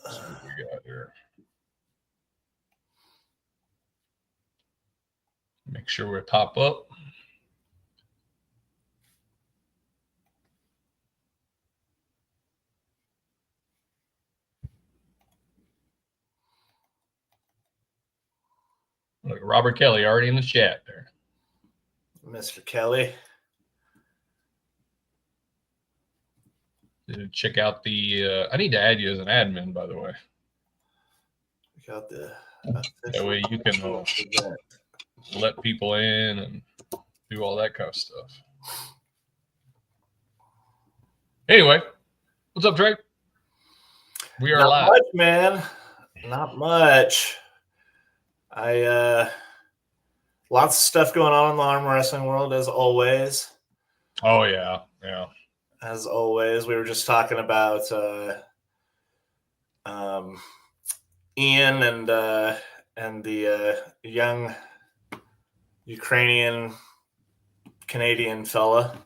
Let's see what we got here. Make sure we pop up. Look, Robert Kelly already in the chat there. Mr. Kelly. Check out the. I need to add you as an admin, by the way. Check out the. That way you can let people in and do all that kind of stuff. Anyway, what's up, Trey? We are live. Not much, man. Not much. Lots of stuff going on in the arm wrestling world, as always. Oh, yeah. As always. We were just talking about Ian and the young Ukrainian Canadian fella.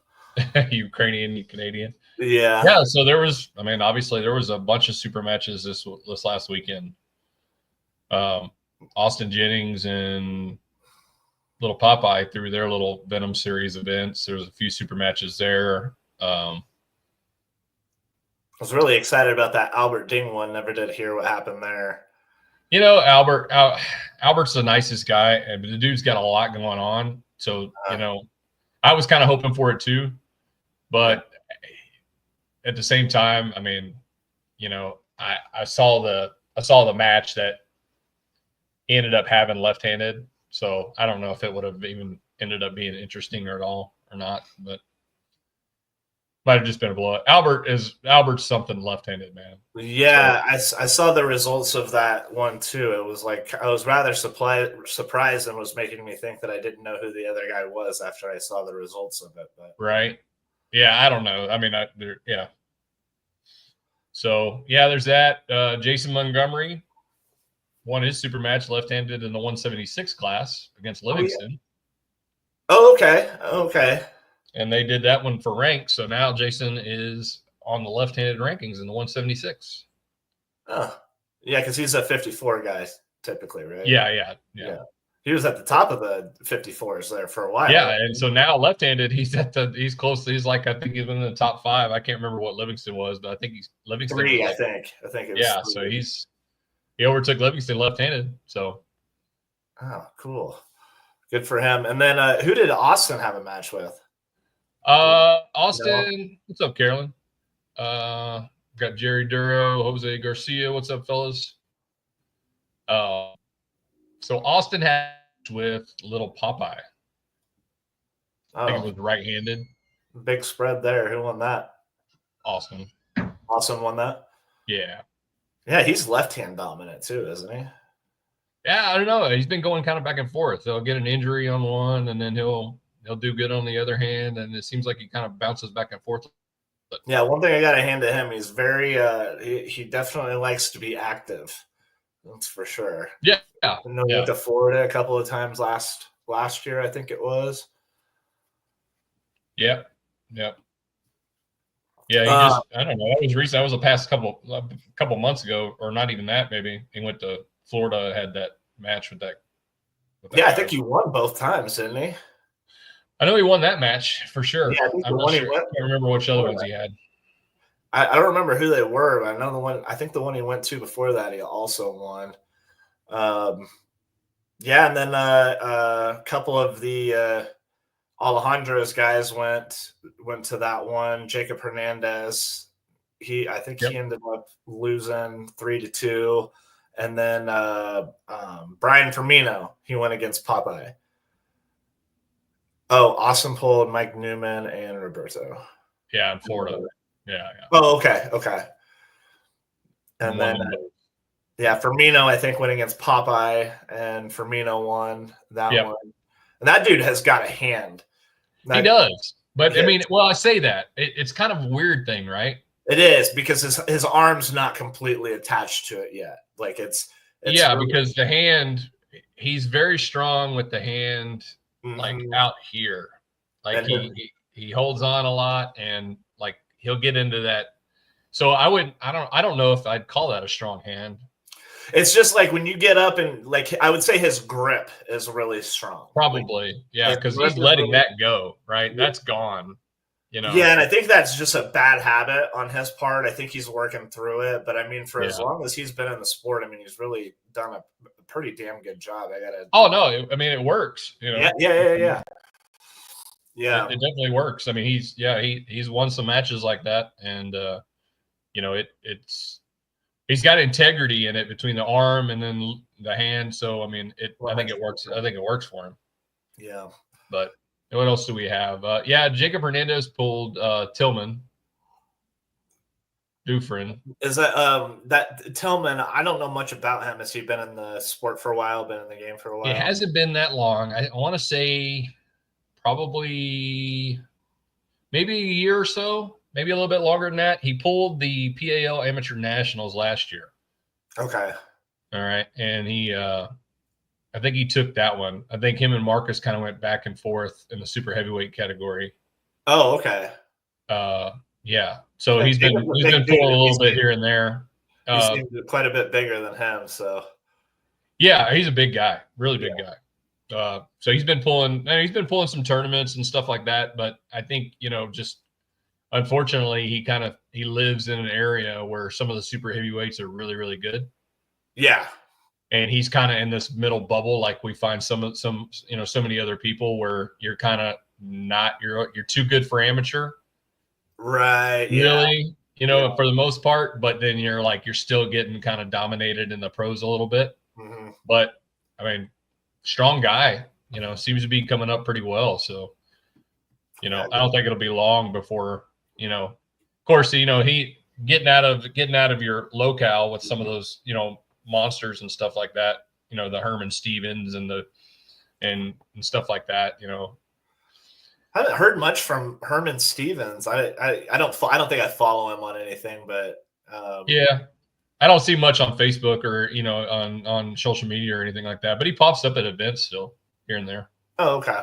Ukrainian Canadian. Yeah. So there was, obviously there was a bunch of super matches this last weekend. Austin Jennings and Little Popeye through their little Venom series events. There was a few super matches there. I was really excited about that Albert Ding one. Never did hear what happened there. You know, Albert's the nicest guy, and the dude's got a lot going on. So, I was kind of hoping for it too, but at the same time, I saw the match that he ended up having left-handed. So I don't know if it would have even ended up being interesting at all or not, but might have just been a blowout. Albert's something left-handed, man. Yeah, so, I saw the results of that one too. It was like I was rather surprised and was making me think that I didn't know who the other guy was after I saw the results of it. But right, yeah, I don't know. Yeah. So yeah, there's that. Jason Montgomery won his super match left-handed in the 176 class against Livingston. Oh, okay. And they did that one for rank. So now Jason is on the left-handed rankings in the 176. Oh, yeah, because he's a 54 guy typically, right? Yeah. He was at the top of the 54s there for a while. Yeah, and so now left-handed, he's close. He's like, I think he's in the top 5. I can't remember what Livingston was, but I think Livingston 3. was I think it was. Yeah, 3. so he overtook Livingston left-handed. So, oh, cool, good for him. And then who did Austin have a match with? Austin, What's up, Carolyn? Got Jerry Duro, Jose Garcia. What's up, fellas? So Austin had with Little Popeye. I think it was right-handed. Big spread there. Who won that? Austin. Austin won that? Yeah. Yeah, he's left-hand dominant too, isn't he? Yeah, I don't know. He's been going kind of back and forth. He'll get an injury on one, and then he'll do good on the other hand, and it seems like he kind of bounces back and forth. But, yeah, one thing I got to hand to him, he's very he definitely likes to be active. That's for sure. Yeah. Went to Florida a couple of times last year, I think it was. Yeah. Yeah, I don't know. That was recent. That was the past couple months ago, or not even that. Maybe he went to Florida, had that match with that. Yeah, guy. I think he won both times, didn't he? I know he won that match for sure. Yeah, I think I'm not sure. I can't remember which other ones he had. I don't remember who they were, but I know the one. I think the one he went to before that, he also won. Yeah, and then a couple of the Alejandro's guys went to that one. Jacob Hernandez, I think he ended up losing 3-2, and then Brian Firmino, he went against Popeye. Oh, Austin pulled Mike Newman and Roberto. Yeah, in Florida. Yeah. Oh, okay. And then Firmino, I think, went against Popeye, and Firmino won that one. And that dude has got a hand. He does. But, I say that. It's kind of a weird thing, right? It is, because his arm's not completely attached to it yet. Like, it's really, because the hand, he's very strong with the hand, like, out here. Like, he holds on a lot, and, like, he'll get into that. So I don't know if I'd call that a strong hand. It's just like when you get up and like I would say his grip is really strong. Probably, like, yeah, because he's letting that go, right? That's gone. Yeah, and I think that's just a bad habit on his part. I think he's working through it. But I mean, for as long as he's been in the sport, I mean, he's really done a pretty damn good job. I gotta. Oh no, I mean it works. Yeah. It definitely works. I mean, he's won some matches like that, and he's got integrity in it between the arm and then the hand. So I mean, I think it works. I think it works for him. Yeah. But what else do we have? Jacob Hernandez pulled Tillman. Dufresne. Is that Tillman? I don't know much about him. Has he been in the sport for a while? Been in the game for a while? It hasn't been that long. I want to say probably maybe a year or so, maybe a little bit longer than that. He pulled the PAL Amateur Nationals last year. Okay. All right, and I think he took that one. I think him and Marcus kind of went back and forth in the super heavyweight category. Oh, okay. Yeah. So he's been pulling a little bit here and there. He seems quite a bit bigger than him. So yeah, he's a big guy, really big guy. So he's been pulling some tournaments and stuff like that. But I think, just unfortunately, he lives in an area where some of the super heavyweights are really, really good. Yeah. And he's kind of in this middle bubble, like we find so many other people where you're kind of you're too good for amateur. Right. Really, for the most part, but then you're still getting kind of dominated in the pros a little bit. Mm-hmm. But I mean, strong guy, seems to be coming up pretty well. So, I don't think it'll be long before, of course, he getting out of your locale with some of those, monsters and stuff like that, the Herman Stevens and stuff like that, I haven't heard much from Herman Stevens. I don't think I follow him on anything, but yeah, I don't see much on Facebook or on social media or anything like that. But he pops up at events still here and there. Oh, okay.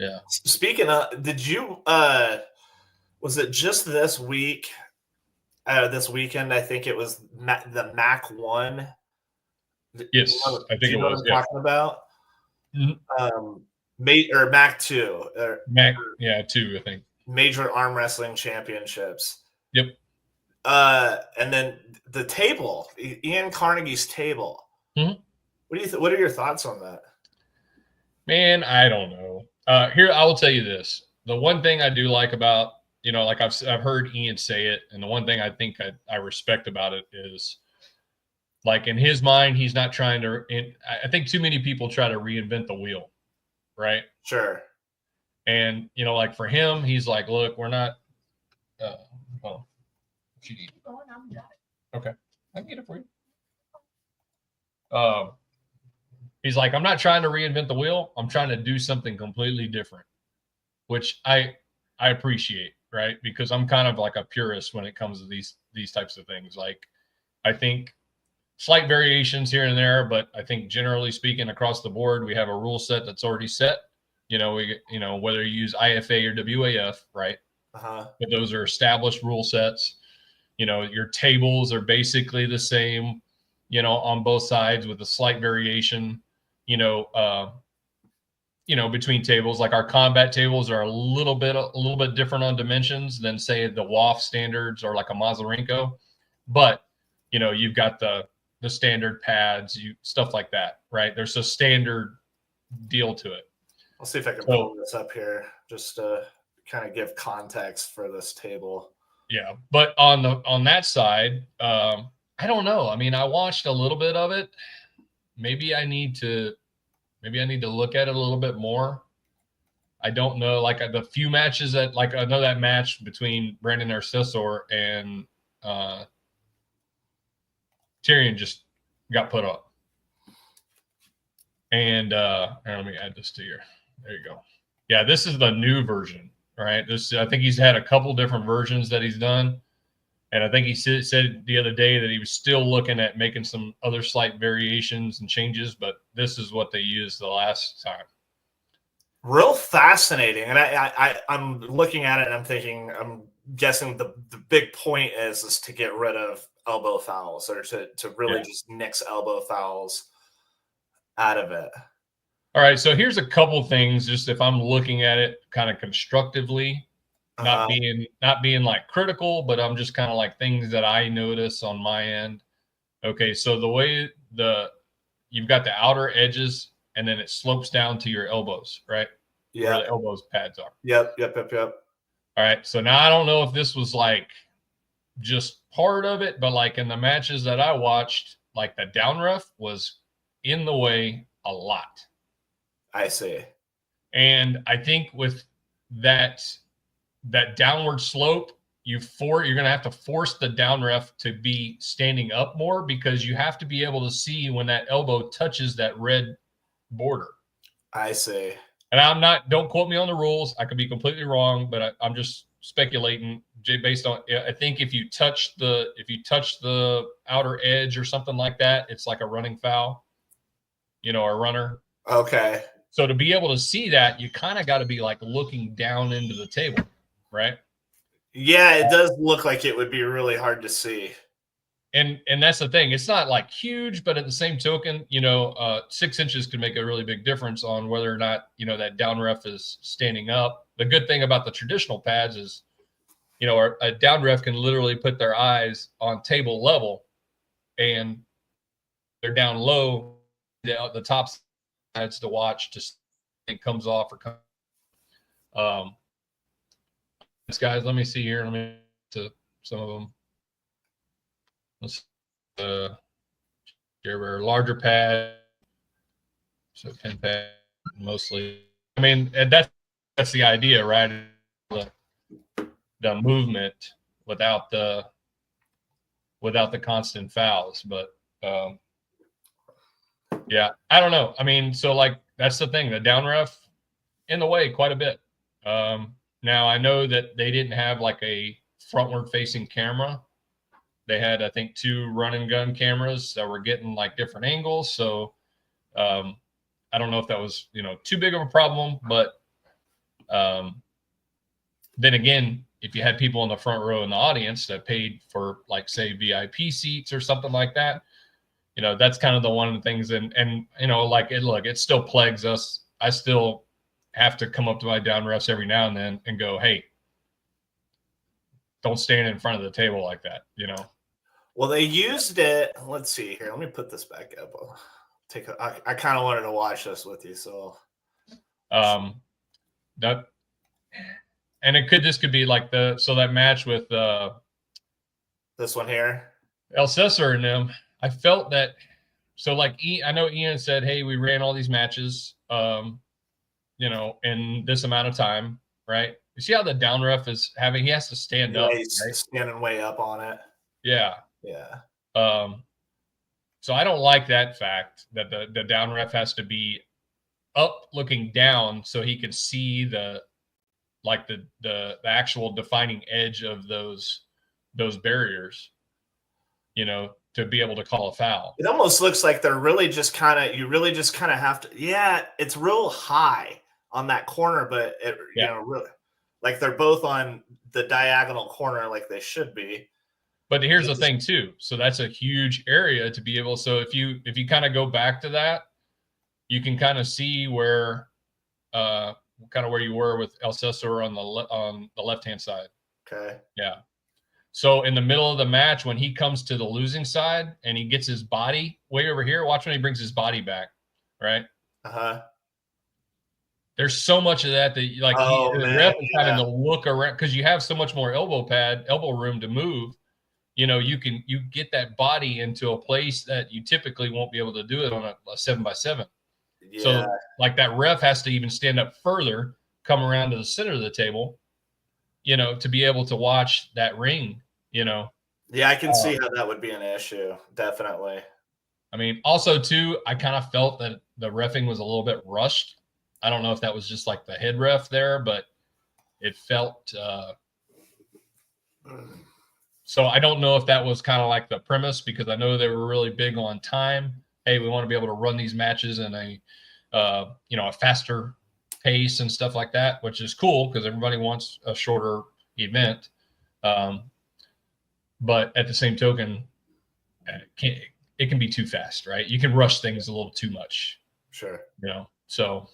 Yeah. Speaking of, did you was it just this week? This weekend, I think it was the Mac 1. Yes, I think it was. What I'm talking about? Mm-hmm. Or Mac 2. Mac, 2, I think. Major Arm Wrestling Championships. Yep. And then the table, Ian Carnegie's table. Mm-hmm. What are your thoughts on that? Man, I don't know. Here, I will tell you this. The one thing I do like about, I've heard Ian say it, and the one thing I think I respect about it is, like, in his mind, he's not trying to. I think too many people try to reinvent the wheel, right? Sure. And like for him, he's like, look, we're not. What you need? Oh, I got it. Okay, I can get it for you. He's like, I'm not trying to reinvent the wheel. I'm trying to do something completely different, which I appreciate, right? Because I'm kind of like a purist when it comes to these types of things. Like, I think slight variations here and there, but I think generally speaking across the board, we have a rule set that's already set. Whether you use IFA or WAF, right? Uh-huh. But those are established rule sets. Your tables are basically the same, on both sides with a slight variation, between tables. Like our combat tables are a little bit different on dimensions than, say, the WAF standards or like a Mazarenko. But, you've got the standard pads, stuff like that, right? There's a standard deal to it. I'll see if I can pull this up here just to kind of give context for this table. Yeah, but on that side, I don't know. I mean, I watched a little bit of it. Maybe I need to look at it a little bit more. I don't know. Like the few matches that, like, I know that match between Brandon Narcisor and Tyrion just got put up. And let me add this to here. There you go. Yeah, this is the new version, right? I think he's had a couple different versions that he's done. And I think he said the other day that he was still looking at making some other slight variations and changes, but this is what they used the last time. Real fascinating. And I'm looking at it and I'm thinking, I'm guessing the big point is to get rid of elbow fouls, or to really just nix elbow fouls out of it. All right, so here's a couple things, just if I'm looking at it kind of constructively, not being like critical, but I'm just kind of like things that I notice on my end. Okay, so the way you've got the outer edges and then it slopes down to your elbows, right? Yeah. Where the elbows pads are. Yep. All right, so now I don't know if this was like just part of it, but like in the matches that I watched, like the down ref was in the way a lot. I see. And I think with that downward slope, you're going to have to force the down ref to be standing up more, because you have to be able to see when that elbow touches that red border. I see. And don't quote me on the rules. I could be completely wrong, but I'm just speculating based on, I think if you touch the outer edge or something like that, it's like a running foul, a runner. Okay. So to be able to see that, you kind of got to be like looking down into the table, right? Yeah, it does look like it would be really hard to see. And that's the thing. It's not like huge, but at the same token, 6 inches could make a really big difference on whether or not, that down ref is standing up. The good thing about the traditional pads is, a down ref can literally put their eyes on table level and they're down low, the top sides to watch to see if it comes off or comes. Guys, let me see here. Let me to some of them. Let's larger pad, so pin pad mostly. I mean, and that's the idea, right? The movement without the constant fouls. But yeah, I don't know. I mean, so like that's the thing. The down ref in the way quite a bit. Now I know that they didn't have like a frontward facing camera. They had, I think, 2 run and gun cameras that were getting like different angles. So I don't know if that was, too big of a problem. But then again, if you had people in the front row in the audience that paid for, like, say, VIP seats or something like that, that's kind of the one of the things. And like, it still plagues us. I still have to come up to my down refs every now and then and go, hey, don't stand in front of the table like that, Well, they used it. Let's see here. Let me put this back up. I kind of wanted to watch this with you, so that, and this could be like that match with this one here, El Cesar and them. I felt that. So like, I know Ian said, hey, we ran all these matches, in this amount of time, right? You see how the down ref he has to stand up. He's right? Standing way up on it. Yeah. Yeah. So I don't like that fact that the down ref has to be up looking down so he can see the actual defining edge of those barriers, to be able to call a foul. It almost looks like they're really just you really just kind of have to, it's real high on that corner, but really, like they're both on the diagonal corner like they should be. But here's the thing too. So that's a huge area to be able. So if you kind of go back to that, you can kind of see where, where you were with El Cesar on the left-hand side. Okay. Yeah. So in the middle of the match, when he comes to the losing side and he gets his body way over here, watch when he brings his body back, right? There's so much of that like the ref is having to look around because you have so much more elbow room to move. You get that body into a place that you typically won't be able to do it on a 7x7. Yeah. So like that ref has to even stand up further, come around to the center of the table, to be able to watch that ring, Yeah, I can see how that would be an issue. Definitely. I mean, also too, I kind of felt that the reffing was a little bit rushed. I don't know if that was just like the head ref there, but it felt, so I don't know if that was kind of like the premise, because I know they were really big on time. Hey, we want to be able to run these matches in a faster pace and stuff like that, which is cool because everybody wants a shorter event. But at the same token, it can be too fast, right? You can rush things a little too much. Sure. So.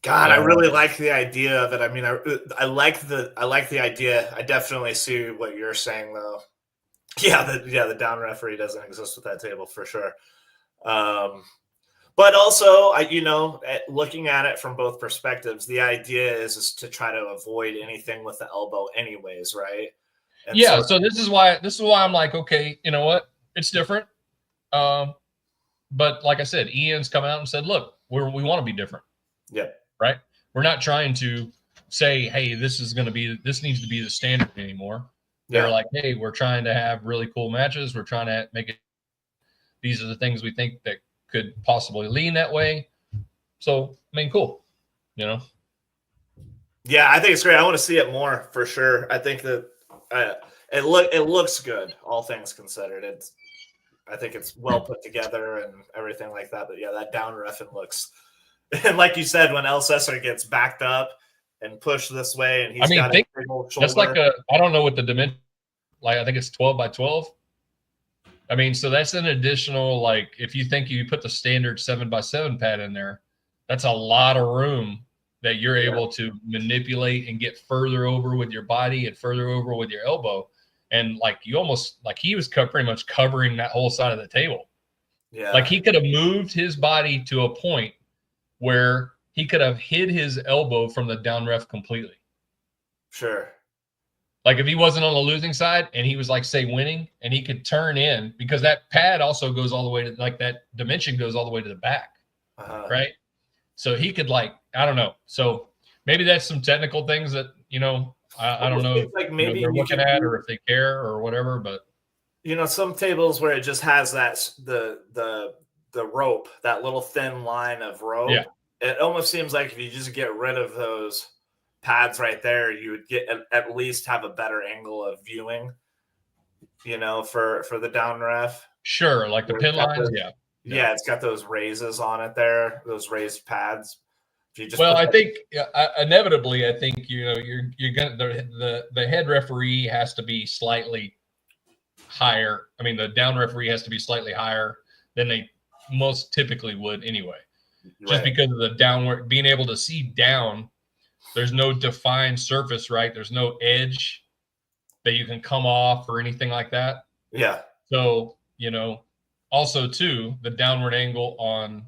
God, I really like the idea of it. I mean, I like the idea. I definitely see what you're saying, though. Yeah, the down referee doesn't exist with that table for sure. But also, looking at it from both perspectives, the idea is to try to avoid anything with the elbow, anyways, right? And yeah. So this is why I'm like, okay, you know what? It's different. But like I said, Ian's come out and said, look, we want to be different. Yeah. Right. We're not trying to say, hey, this needs to be the standard anymore. They're like, hey, we're trying to have really cool matches. We're trying to make it. These are the things we think that could possibly lean that way. So, I mean, cool. Yeah, I think it's great. I want to see it more for sure. I think that it looks good, all things considered. I think it's well put together and everything like that. But yeah, that down ref looks, and like you said, when El Cesar gets backed up and pushed this way, and he's got a big old shoulder. That's like I don't know what the dimension. Like I think it's 12 by 12. I mean, so that's an additional, like, if you think you put the standard 7x7 pad in there, that's a lot of room that you're able to manipulate and get further over with your body and further over with your elbow. And like he was pretty much covering that whole side of the table. Yeah. Like he could have moved his body to a point where he could have hid his elbow from the down ref completely. Sure. Like if he wasn't on the losing side and he was like, say, winning, and he could turn in, because that pad also goes all the way to, like, that dimension goes all the way to the back. Right. So he could, like, I don't know. So maybe that's some technical things that, I don't know if like maybe they're looking at or if they care or whatever, but some tables where it just has that the rope, that little thin line of rope. Yeah. It almost seems like if you just get rid of those pads right there, you would get at least have a better angle of viewing, for the down ref. Sure, like the pin lines. Yeah, it's got those raises on it there, those raised pads. I think inevitably, you're gonna the head referee has to be slightly higher. I mean, the down referee has to be slightly higher than they most typically would anyway, just because of the downward, being able to see down. There's no defined surface, right? There's no edge that you can come off or anything like that. Yeah. So, also too, the downward angle on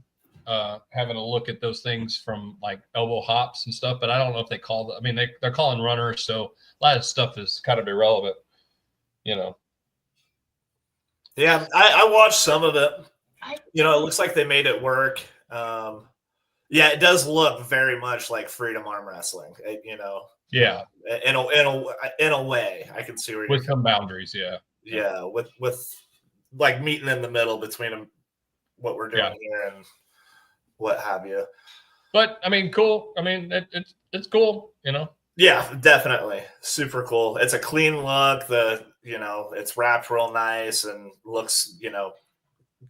having a look at those things from like elbow hops and stuff, but I don't know if they call it. I mean, they're calling runners, so a lot of stuff is kind of irrelevant, Yeah, I watched some of it. It looks like they made it work. Yeah, it does look very much like freedom arm wrestling, Yeah. In a way, I can see where with some boundaries, yeah. Yeah, with like meeting in the middle between them, what we're doing here and what have you. But I mean, cool. I mean, it's cool, Yeah, definitely, super cool. It's a clean look. It's wrapped real nice and looks,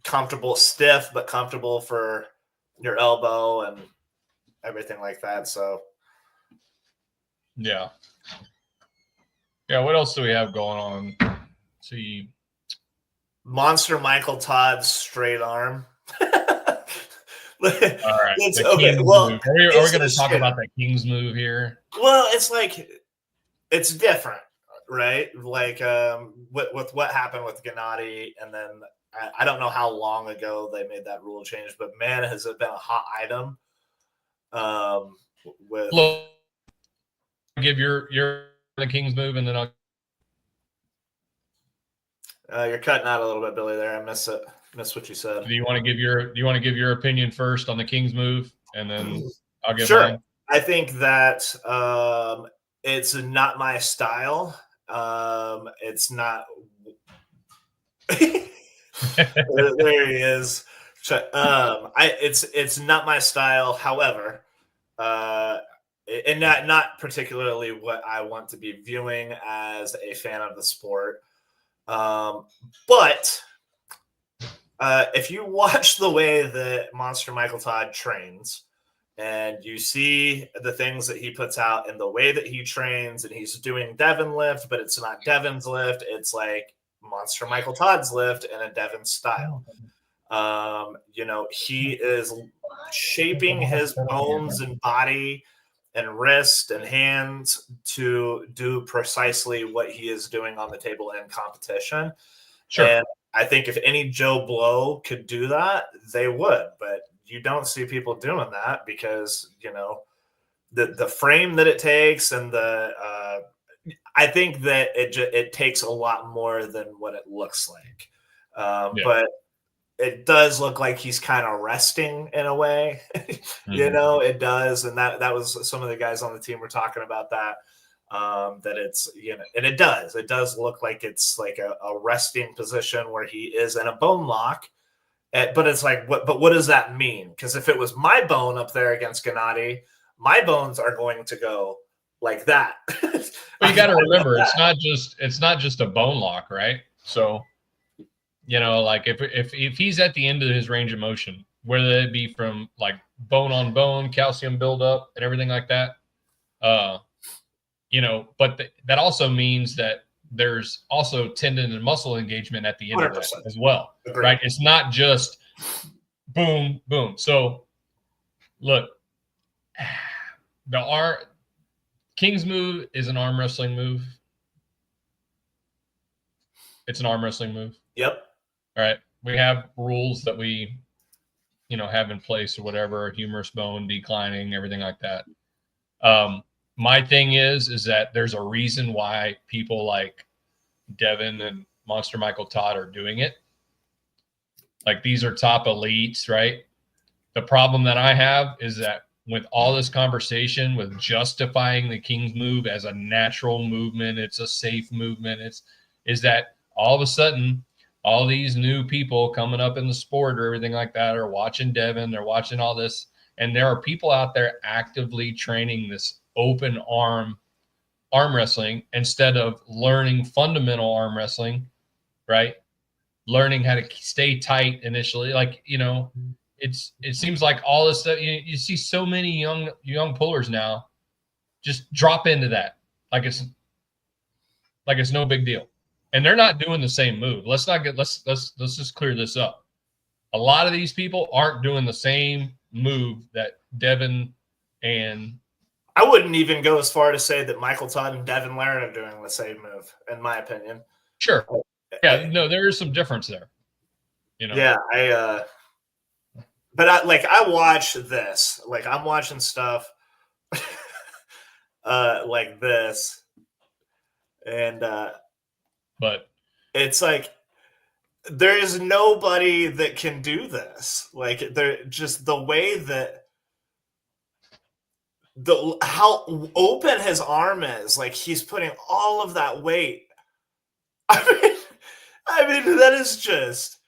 comfortable, stiff but comfortable for your elbow and everything like that. So yeah. What else do we have going on? Let's see, Monster Michael Todd's straight arm. All right. Okay. Well, are we going to talk about that King's move here? Well, it's like it's different, right? Like with what happened with Gennady, and then I don't know how long ago they made that rule change, but man, has it been a hot item. Look, give your the King's move, and then I'll. You're cutting out a little bit, Billy. There, I missed what you said. Do you want to give your opinion first on the King's move, and then I'll give sure. mine? I think that it's not my style. It's not. There he is. It's not my style. However, and not particularly what I want to be viewing as a fan of the sport. But if you watch the way that Monster Michael Todd trains, and you see the things that he puts out and the way that he trains, and he's doing Devin lift, but it's not Devin's lift. It's like Monster Michael Todd's lift in a Devin style. He is shaping his bones and body and wrist and hands to do precisely what he is doing on the table in competition. Sure. And I think if any Joe Blow could do that, they would, but you don't see people doing that because, the frame that it takes and I think that it takes a lot more than what it looks like. But it does look like he's kind of resting in a way, it does. And that was some of the guys on the team were talking about that, that it's, and it does look like it's like a resting position where he is in a bone lock. But it's like, but what does that mean? Because if it was my bone up there against Gennady, my bones are going to go like that. But you got to remember, it's not just a bone lock, right? So, like if he's at the end of his range of motion, whether it be from like bone on bone, calcium buildup, and everything like that, but that also means that there's also tendon and muscle engagement at the end 100%. Of that as well. Agreed. Right? It's not just boom, boom. So look, King's move is an arm wrestling move. It's an arm wrestling move. Yep. All right. We have rules that we, have in place or whatever, humerus bone declining, everything like that. My thing is that there's a reason why people like Devin and Monster Michael Todd are doing it. Like, these are top elites, right? The problem that I have is that with all this conversation with justifying the King's move as a natural movement, it's a safe movement, is that all of a sudden all these new people coming up in the sport or everything like that are watching Devin, they're watching all this, and there are people out there actively training this open arm wrestling instead of learning fundamental arm wrestling, right? Learning how to stay tight initially. Like, it seems like all this stuff, you see so many young pullers now just drop into that. Like it's no big deal. And they're not doing the same move. Let's just clear this up. A lot of these people aren't doing the same move that Devin and I wouldn't even go as far to say that Michael Todd and Devin Laird are doing the same move, in my opinion. Sure. Yeah, no, there is some difference there. Yeah, I watch this. Like, I'm watching stuff like this. And but it's like there is nobody that can do this. Like, they're just the way that how open his arm is, like he's putting all of that weight. I mean that is just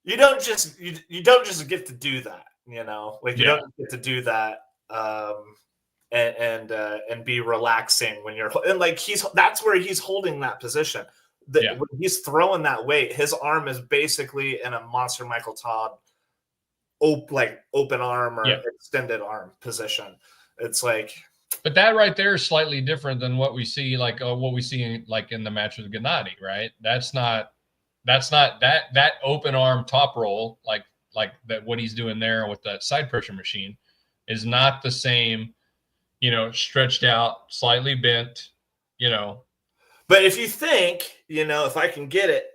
you don't just get to do that, you don't get to do that and be relaxing when you're, and like that's where he's holding that position. When he's throwing that weight, his arm is basically in a Monster Michael Todd open arm or extended arm position. It's like, but that right there is slightly different than what we see, like what we see in the match with Gennady, right? That's not that open arm top roll, like that, what he's doing there with that side pressure machine is not the same, stretched out, slightly bent, But if you think, if I can get it,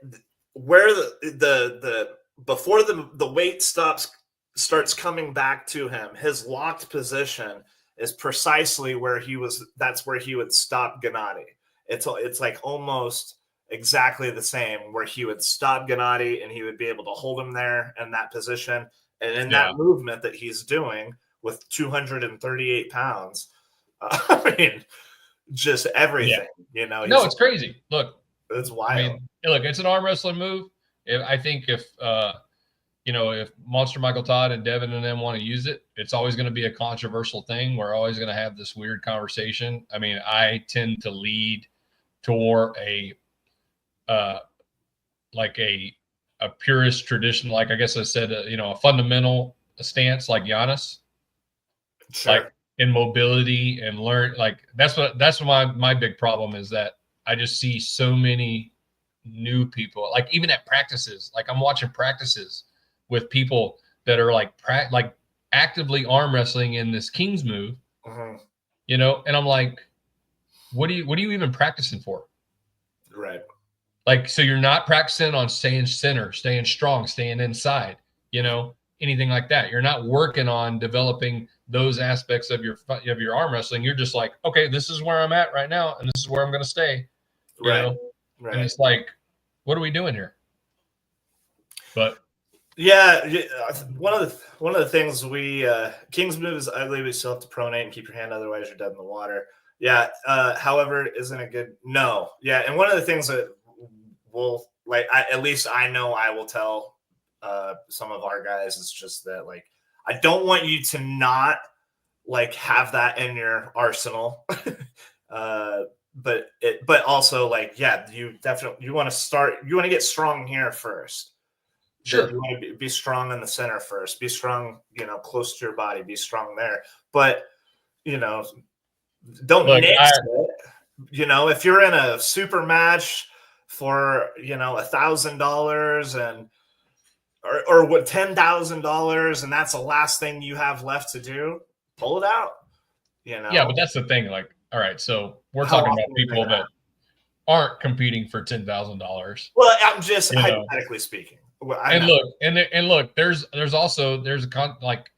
where the before the weight starts coming back to him, his locked position is precisely where he was. That's where he would stop Gennady. It's like almost exactly the same, where he would stop Gennady and he would be able to hold him there in that position. And in that movement that he's doing with 238 pounds, I mean, just everything, No, it's crazy. Look, it's wild. I mean, look, it's an arm wrestling move. I think if Monster Michael Todd and Devin and them want to use it, it's always going to be a controversial thing. We're always going to have this weird conversation. I mean, I tend to lead toward a purist tradition, like I guess I said, a fundamental stance like Giannis. Sure. like in mobility and learn. Like that's what my big problem is, that I just see so many new people, like even at practices. Like I'm watching practices with people that are like actively arm wrestling in this King's move, and I'm like, what are you even practicing for? Right. Like, so you're not practicing on staying center, staying strong, staying inside, anything like that. You're not working on developing those aspects of your arm wrestling. You're just like, okay, this is where I'm at right now, and this is where I'm going to stay, Right. And it's like, what are we doing here? But yeah, one of the things King's move is ugly, but you still have to pronate and keep your hand, otherwise you're dead in the water. Yeah. However, isn't it good? No. Yeah, and one of the things that at least I know I will tell some of our guys is just that, like, I don't want you to not like have that in your arsenal. But also, like, yeah, you want to get strong here first. sure, you want to be strong in the center first. Be strong, close to your body. Be strong there. But don't nix it. If you're in a super match for $1,000 and or what $10,000, and that's the last thing you have left to do, pull it out. Yeah, but that's the thing. Like, all right, so we're talking about people that aren't competing for $10,000. Well, I'm just hypothetically speaking. Well, look, there's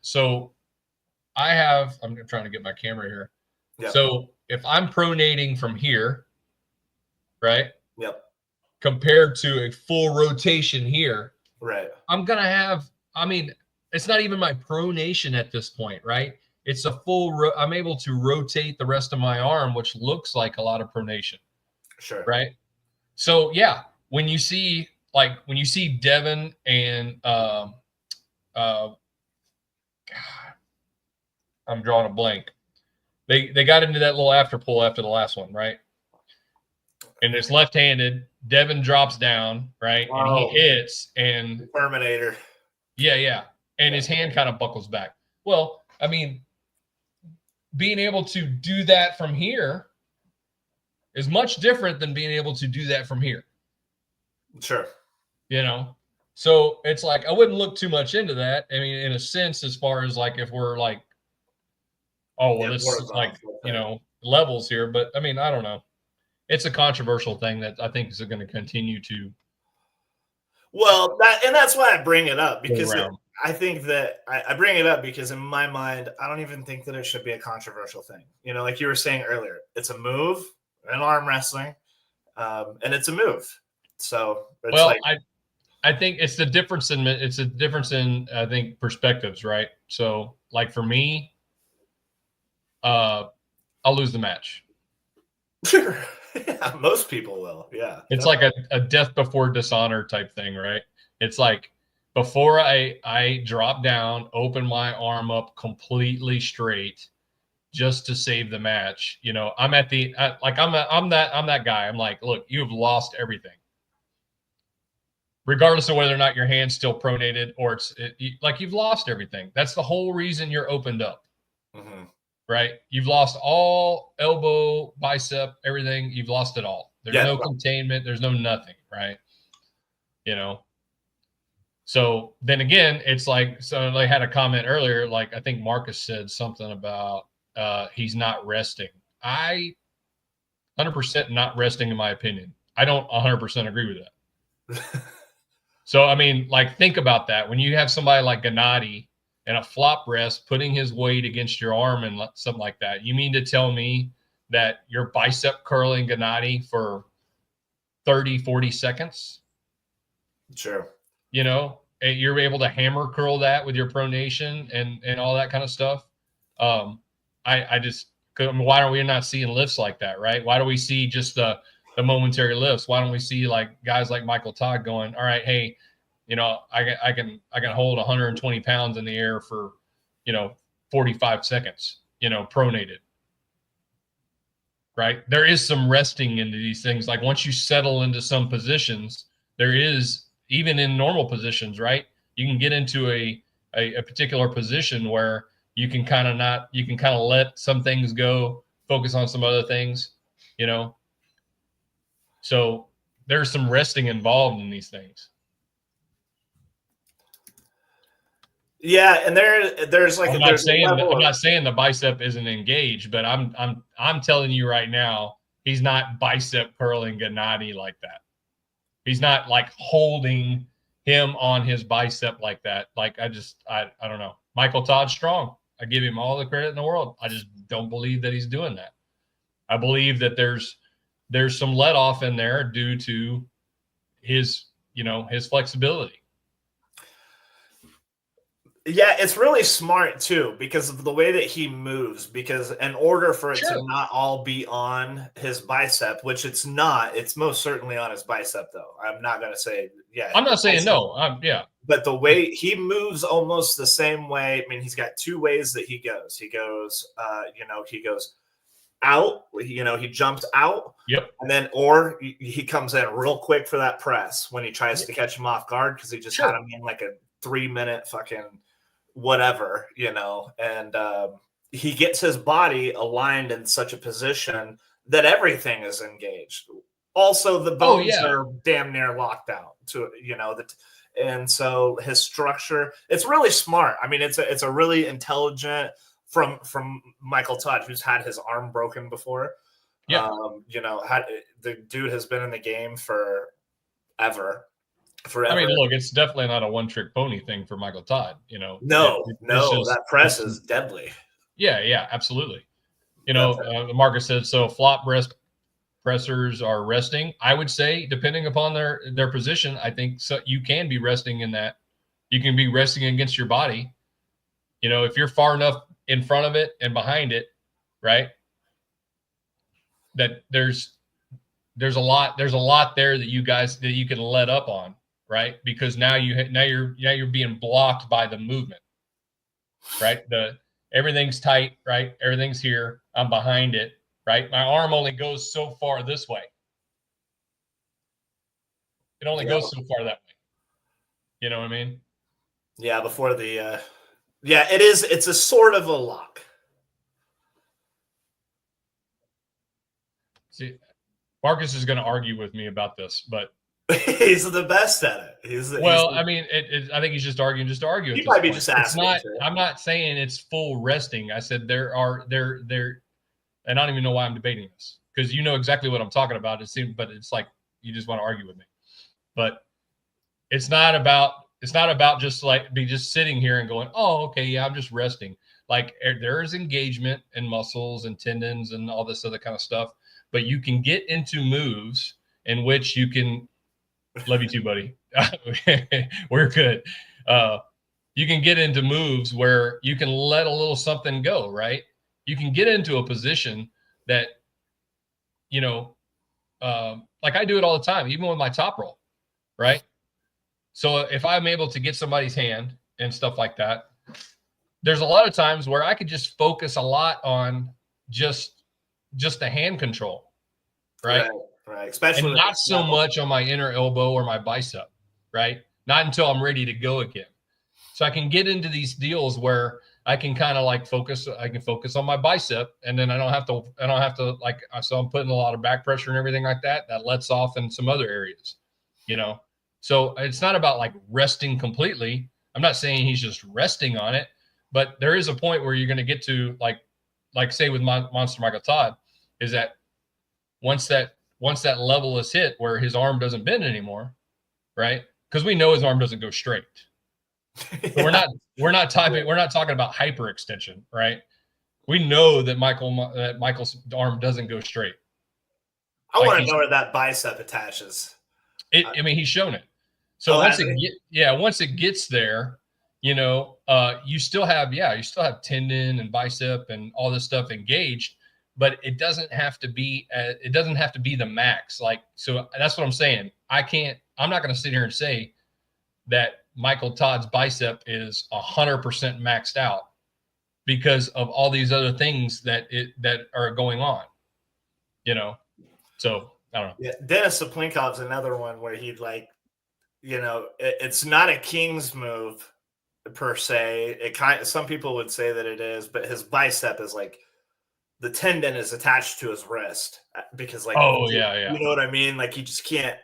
so I'm trying to get my camera here. Yep. So if I'm pronating from here, right? Yep. Compared to a full rotation here, right? I'm gonna have. I mean, it's not even my pronation at this point, right? It's a full. I'm able to rotate the rest of my arm, which looks like a lot of pronation. Sure. Right. So yeah, when you see Devin and God, I'm drawing a blank. They got into that little after pull after the last one, right? And it's left-handed. Devin drops down, right? Wow. And he hits, and Terminator. Yeah. And his hand kind of buckles back. Well, I mean, being able to do that from here is much different than being able to do that from here. Sure. So it's like, I wouldn't look too much into that. I mean, in a sense, as far as like, if we're like, this is like, levels here. But I mean, I don't know. It's a controversial thing that I think is going to continue to. Well, that's why I bring it up, because I think that I bring it up because in my mind, I don't even think that it should be a controversial thing. Like you were saying earlier, it's a move in arm wrestling, and it's a move. So I think it's a difference in I think perspectives, right? So like for me, I'll lose the match. Sure. Yeah, most people will. Yeah. It's like a death before dishonor type thing, right? It's like, before I drop down, open my arm up completely straight just to save the match. I'm at I'm that guy. I'm like, look, you've lost everything. Regardless of whether or not your hand's still pronated or you've lost everything. That's the whole reason you're opened up. Mm-hmm. Right? You've lost all elbow, bicep, everything. You've lost it all. There's no containment. There's no nothing, right? So then again, it's like, so they had a comment earlier, like I think Marcus said something about he's not resting. I 100% not resting, in my opinion. I don't 100% agree with that. So, I mean, like, think about that. When you have somebody like Gennady and a flop rest putting his weight against your arm and something like that, you mean to tell me that you're bicep curling Gennady for 30, 40 seconds? Sure. And you're able to hammer curl that with your pronation and all that kind of stuff. I just, why are we not seeing lifts like that, right? Why do we see just the momentary lifts? Why don't we see like guys like Michael Todd going, all right, hey, I can hold 120 pounds in the air for, 45 seconds, pronated. Right? There is some resting into these things. Like once you settle into some positions, there is, even in normal positions, right? You can get into a particular position where you can kind of let some things go, focus on some other things, you know. So there's some resting involved in these things. Yeah, and there's like I'm not there's saying a level I'm not saying the bicep isn't engaged, but I'm telling you right now, he's not bicep curling Gennady like that. He's not like holding him on his bicep like that. Like I don't know. Michael Todd's strong. I give him all the credit in the world. I just don't believe that he's doing that. I believe that there's some let off in there due to his flexibility. Yeah, it's really smart too because of the way that he moves. Because in order for it Sure. to not all be on his bicep, which it's not, it's most certainly on his bicep though. I'm not going to say, yeah. I'm not saying no. Yeah. But the way he moves almost the same way. I mean, he's got two ways that he goes. He goes, he goes out, he jumps out. Yep. And then, or he comes in real quick for that press when he tries to catch him off guard because he just had him in like a 3-minute fucking whatever, and he gets his body aligned in such a position that everything is engaged. Also, the bones are damn near locked out to, and so his structure, it's really smart. I mean, it's a really intelligent from Michael Todd, who's had his arm broken before. Yeah. The dude has been in the game forever. I mean, look, it's definitely not a one-trick pony thing for Michael Todd. No, that press is deadly. Yeah, absolutely. Marcus said so. Flop breast pressers are resting. I would say, depending upon their position, I think so. You can be resting in that. You can be resting against your body. If you're far enough in front of it and behind it, right? That there's a lot there that you can let up on. Right, because now you're being blocked by the movement, right? Everything's tight, right? Everything's here. I'm behind it, right? My arm only goes so far this way. It only goes so far that way. You know what I mean? Yeah. Before the, it's a sort of a lock. See, Marcus is going to argue with me about this, but. He's the best at it. I mean, I think he's just arguing to argue. He might be just asking. I'm not saying it's full resting. I said there, and I don't even know why I'm debating this because you know exactly what I'm talking about. But it's like you just want to argue with me. But it's not about just like be just sitting here and going, oh, okay, yeah, I'm just resting. Like there is engagement in muscles and tendons and all this other kind of stuff. But you can get into moves in which you can. Love you too, buddy. We're good. You can get into moves where you can let a little something go, right? You can get into a position that, like I do it all the time, even with my top roll, right? So if I'm able to get somebody's hand and stuff like that, there's a lot of times where I could just focus a lot on just the hand control, right? Right, especially and not so much on my inner elbow or my bicep, right? Not until I'm ready to go again. So I can get into these deals where I can kind of like focus. I can focus on my bicep, and then I don't have to like. So I'm putting a lot of back pressure and everything like that. That lets off in some other areas, So it's not about like resting completely. I'm not saying he's just resting on it, but there is a point where you're going to get to like say with Monster Michael Todd, is that once that level is hit where his arm doesn't bend anymore, right? Because we know his arm doesn't go straight. Yeah. We're not talking about hyperextension, right? We know that Michael's arm doesn't go straight. I want to know where that bicep attaches. I mean, he's shown it. So once it gets there, you still have tendon and bicep and all this stuff engaged. But it doesn't have to be the max. Like, so that's what I'm saying. I'm not going to sit here and say that Michael Todd's bicep is 100% maxed out because of all these other things that are going on, so I don't know. Yeah. Denis Saplinkov's another one where he'd like, it's not a king's move, per se. Some people would say that it is, but his bicep is like the tendon is attached to his wrist because like, yeah. You know what I mean? Like he just can't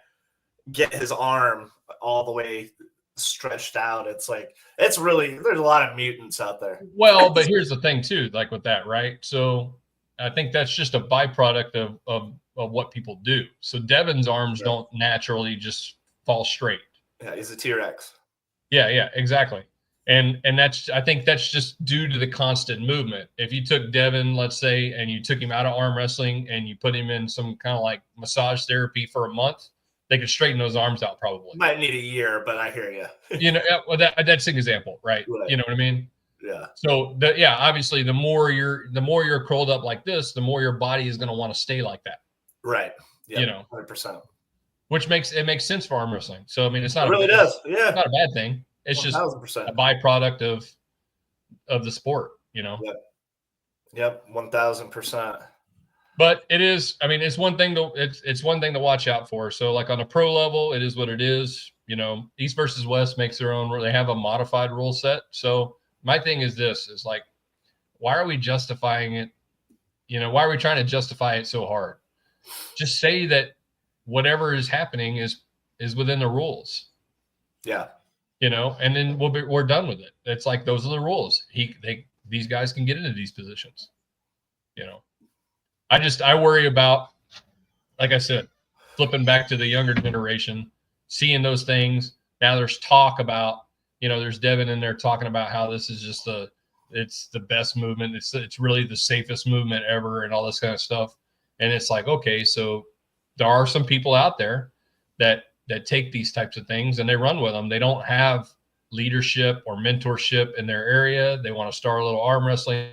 get his arm all the way stretched out. It's like, there's a lot of mutants out there. Well, but here's the thing too, like with that, right? So I think that's just a byproduct of what people do. So Devin's arms don't naturally just fall straight. Yeah, he's a T-Rex. Yeah, exactly. And I think that's just due to the constant movement. If you took Devin, let's say, and you took him out of arm wrestling and you put him in some kind of like massage therapy for a month, they could straighten those arms out probably. Might need a year, but I hear you. Well, that's an example, right? You know what I mean? Yeah. So obviously the more you're curled up like this, the more your body is going to want to stay like that. Right. Yeah. 100%. Which makes sense for arm wrestling. So I mean, it's not. It really does. Yeah. It's not a bad thing. It's 1,000%. just a byproduct of the sport. Yep. 1,000%. But it is. I mean, it's one thing to watch out for. So like on a pro level, it is what it is. East versus West makes their own. They have a modified rule set. So my thing is this: is like, why are we justifying it? Why are we trying to justify it so hard? Just say that whatever is happening is within the rules. Yeah. And then we're done with it. It's like, those are the rules. These guys can get into these positions. I worry about, like I said, flipping back to the younger generation, seeing those things. Now there's talk about, there's Devin in there talking about how this is just it's the best movement. It's really the safest movement ever and all this kind of stuff. And it's like, okay, so there are some people out there that take these types of things and they run with them. They don't have leadership or mentorship in their area. They want to start a little arm wrestling.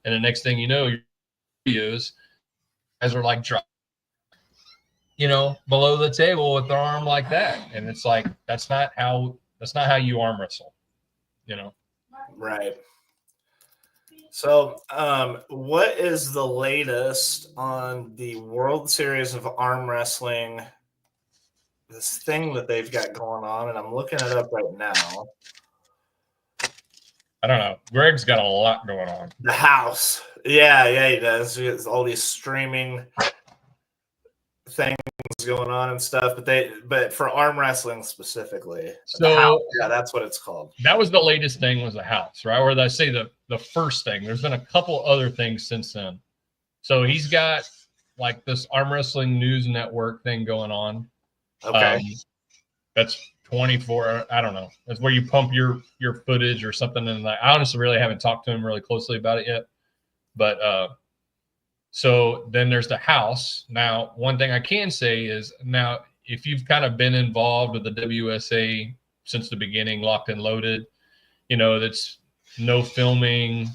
And the next thing you know, your videos guys are like, below the table with their arm like that. And it's like, that's not how you arm wrestle, Right. So, what is the latest on the World Series of Arm Wrestling? This thing that they've got going on, and I'm looking it up right now. I don't know. Greg's got a lot going on. The house. Yeah, he does. He has all these streaming things going on and stuff, but for arm wrestling specifically. So that's what it's called. That was the latest thing, was the house, right? Or did I say the first thing? There's been a couple other things since then. So he's got like this arm wrestling news network thing going on. Okay. That's 24. I don't know. That's where you pump your footage or something. And I honestly really haven't talked to him really closely about it yet. But so then there's the house. Now, one thing I can say is, now, if you've kind of been involved with the WSA since the beginning, locked and loaded, that's no filming,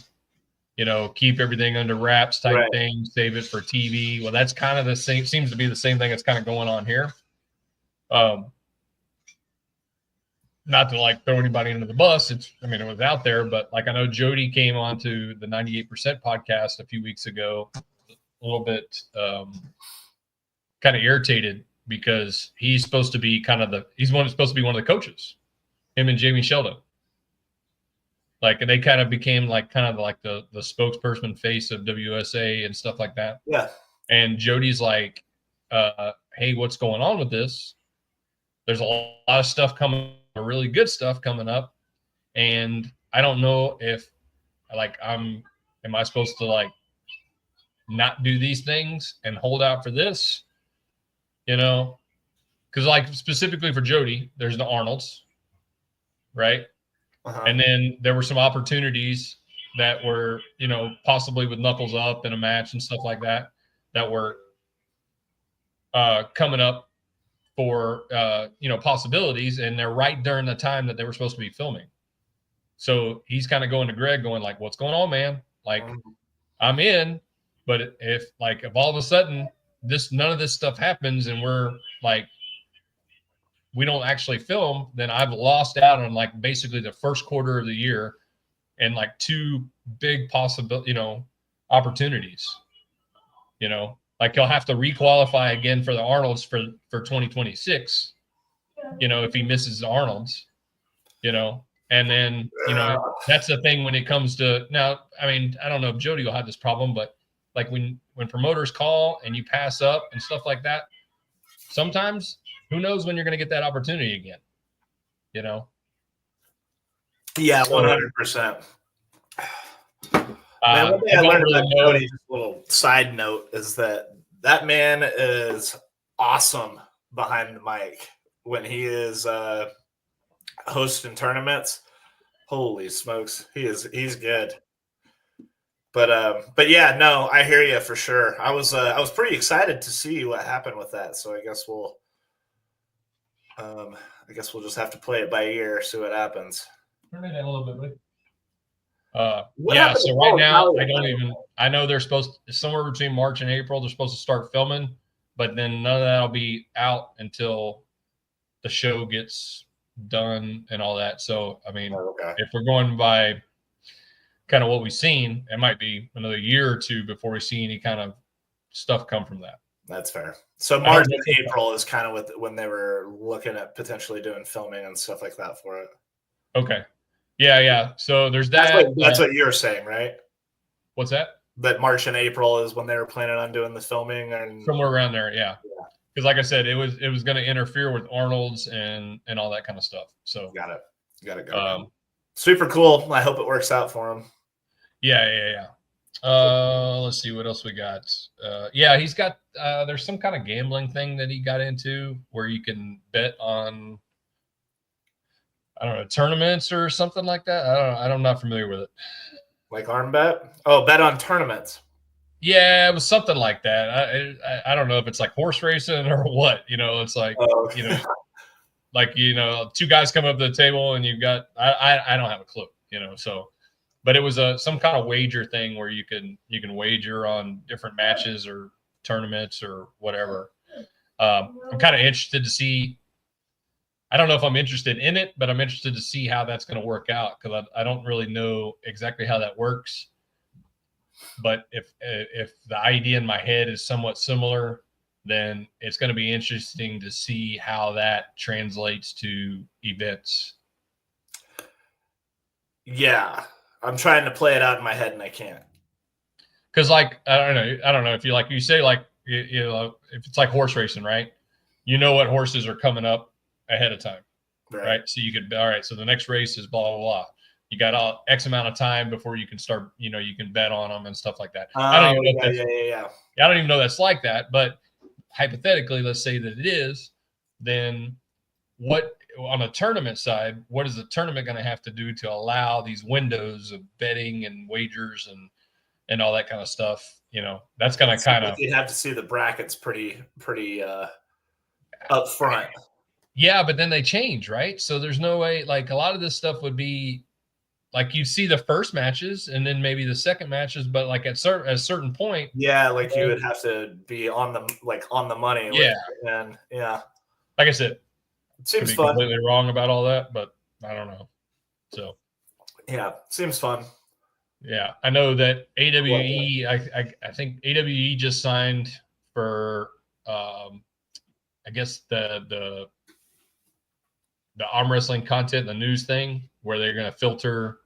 keep everything under wraps type thing, save it for TV. Well, that's kind of the same, seems to be the same thing that's kind of going on here. Not to like throw anybody under the bus. It was out there, but like, I know Jody came on to the 98% podcast a few weeks ago, a little bit kind of irritated because he's supposed to be supposed to be one of the coaches, him and Jamie Sheldon. Like, they kind of became like the spokesperson face of WSA and stuff like that. Yeah. And Jody's like, hey, what's going on with this? There's a lot of stuff coming, really good stuff coming up. And I don't know if am I supposed to like not do these things and hold out for this, because like specifically for Jody, there's the Arnolds, right? Uh-huh. And then there were some opportunities that were, possibly with Knuckles up in a match and stuff like that were coming up for, possibilities. And they're right during the time that they were supposed to be filming. So he's kind of going to Greg going like, what's going on, man? Like, I'm in, but if all of a sudden none of this stuff happens and we're like, we don't actually film, then I've lost out on like basically the first quarter of the year and like two big possible, opportunities, like he'll have to requalify again for the Arnolds for 2026, if he misses the Arnolds, And then, that's the thing when it comes to now. I mean, I don't know if Jody will have this problem, but like when promoters call and you pass up and stuff like that, sometimes who knows when you're going to get that opportunity again, Yeah, 100%. Man, one thing I learned about Jody, just a little side note, is that man is awesome behind the mic when he is hosting tournaments. Holy smokes, he's good. But yeah, no, I hear you for sure. I was pretty excited to see what happened with that. So I guess we'll just have to play it by ear, see what happens. Turn it down a little bit, buddy. So right now I know they're supposed to, somewhere between March and April, they're supposed to start filming, but then none of that'll be out until the show gets done and all that. So, I mean, if we're going by kind of what we've seen, it might be another year or two before we see any kind of stuff come from that. That's fair. So March and April is kind of when they were looking at potentially doing filming and stuff like that for it. Okay. Yeah. So there's that. That's what you're saying, right? What's that? That March and April is when they were planning on doing the filming, and somewhere around there, yeah. Because like I said, it was going to interfere with Arnold's and all that kind of stuff. So got it. Super cool. I hope it works out for him. Yeah. Let's see what else we got. He's got. There's some kind of gambling thing that he got into where you can bet on, I don't know, tournaments or something like that. I'm not familiar with it. Like arm bet? Oh, bet on tournaments. Yeah, it was something like that. I don't know if it's like horse racing or what. It's like two guys come up to the table and you've got I don't have a clue. So, but it was some kind of wager thing where you can wager on different matches or tournaments or whatever. I'm kind of interested to see. I don't know if I'm interested in it, but I'm interested to see how that's going to work out because I don't really know exactly how that works. But if the idea in my head is somewhat similar, then it's going to be interesting to see how that translates to events. Yeah, I'm trying to play it out in my head and I can't. Because I don't know if you say if it's like horse racing, right? You know what horses are coming up ahead of time, right? So you could, all right, so the next race is blah, blah, blah. You got X amount of time before you can start, you can bet on them and stuff like that. I don't even know that's like that, but hypothetically, let's say that it is, then what on a tournament side, what is the tournament going to have to do to allow these windows of betting and wagers and all that kind of stuff? That's going to kind of, you'd have to see the brackets pretty up front. Yeah, but then they change, right? So there's no way, like a lot of this stuff would be like you see the first matches and then maybe the second matches, but like at a certain point. Yeah, like you would have to be on the money. Yeah. And yeah. Like I said, it seems could be fun. Completely wrong about all that, but I don't know. So yeah, seems fun. Yeah. I know that AWE, I think AWE just signed for I guess the arm wrestling content, the news thing, where they're going to filter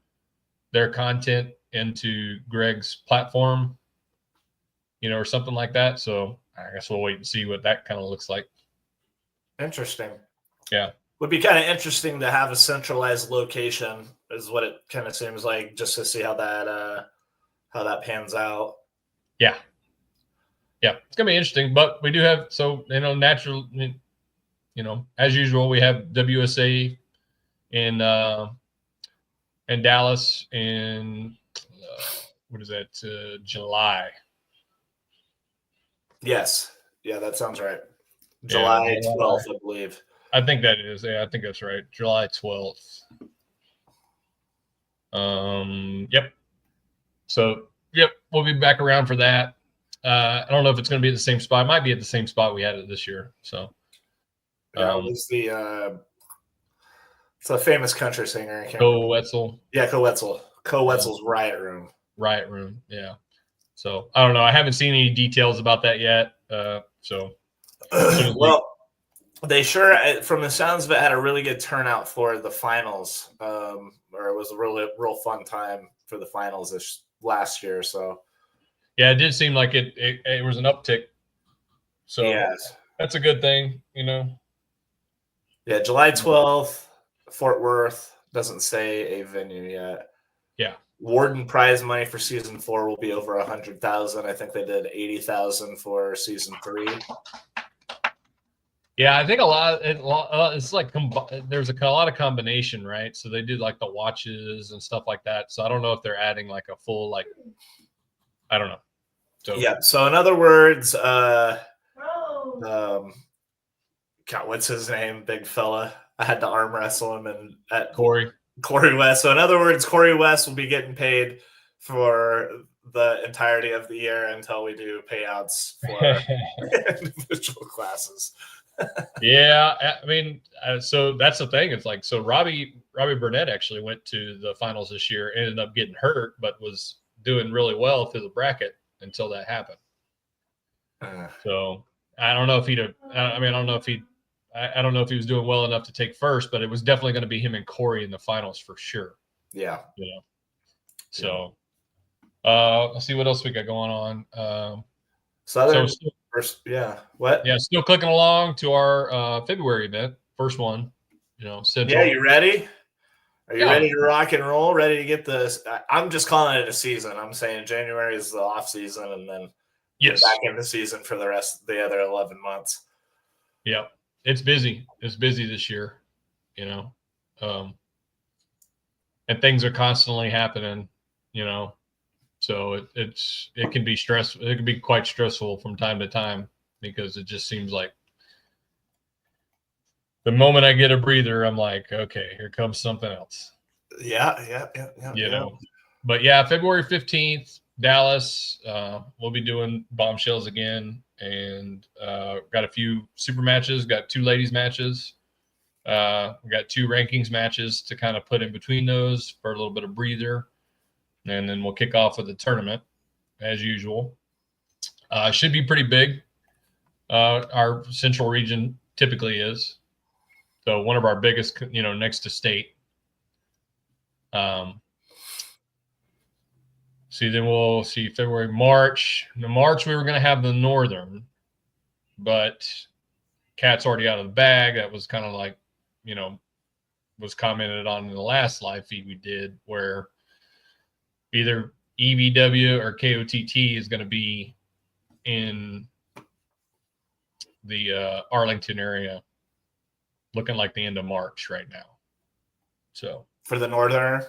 their content into Greg's platform, or something like that. So I guess we'll wait and see what that kind of looks like. Interesting. Yeah. Would be kind of interesting to have a centralized location is what it kind of seems like, just to see how that pans out. Yeah. Yeah. It's going to be interesting, but we do have, natural, as usual, we have WSA in Dallas in what is that? July. Yes. Yeah, that sounds right. July 12th, I believe. I think that is. Yeah, I think that's right. July 12th. Yep. So, we'll be back around for that. I don't know if it's going to be at the same spot. It might be at the same spot we had it this year. So. Yeah, it was it's a famous country singer. Co Wetzel. Yeah, Co Wetzel. Co Wetzel's Riot Room. Riot Room, yeah. So I don't know. I haven't seen any details about that yet. So well, They sure, from the sounds of it, had a really good turnout for the finals. Or it was a real fun time for the finals this last year. So Yeah, it did seem like it was an uptick. So yes, that's a good thing, you know. yeah, July 12th, Fort Worth. Doesn't say a venue yet. Yeah. Warden prize money for season 4 will be over 100,000. I think they did 80,000 for season 3. Yeah, I think a lot. It's like there's a lot of combination, right? So they did like the watches and stuff like that. So I don't know if they're adding like a full I don't know. So yeah. So in other words, God, what's his name? Big fella. I had to arm wrestle him and at Corey West. So in other words, Corey West will be getting paid for the entirety of the year until we do payouts for individual classes. Yeah, I mean, so that's the thing. It's like, so Robbie Burnett actually went to the finals this year, ended up getting hurt, but was doing really well through the bracket until that happened. So I don't know if he'd. I mean, I don't know if he. I don't know if he was doing well enough to take first, but it was definitely going to be him and Corey in the finals for sure. Yeah. You know. So, let's see what else we got going on. Southern. Yeah. What? Yeah, still clicking along to our February event, first one. You know, Central. Yeah, you ready? Are you ready to rock and roll? Ready to get this? I'm just calling it a season. I'm saying January is the off season, and then back in the season for the rest of the other 11 months. Yeah, it's busy. It's busy this year, you know, and things are constantly happening, you know. So it can be stressful. It can be quite stressful from time to time because it just seems like the moment I get a breather, I'm like, okay, here comes something else. Yeah. You know, but yeah, February 15th, Dallas. We'll be doing bombshells again, and got a few super matches. Got 2 ladies matches. We got 2 rankings matches to kind of put in between those for a little bit of breather, and then we'll kick off with the tournament as usual. Should be pretty big. Our central region typically is. So one of our biggest, you know, next to state. See, then we'll see February, March. In March, we were going to have the Northern, but Cat's already out of the bag. That was kind of like, you know, was commented on in the last live feed we did, where either EVW or KOTT is going to be in the Arlington area, looking like the end of March right now. So for the Northern.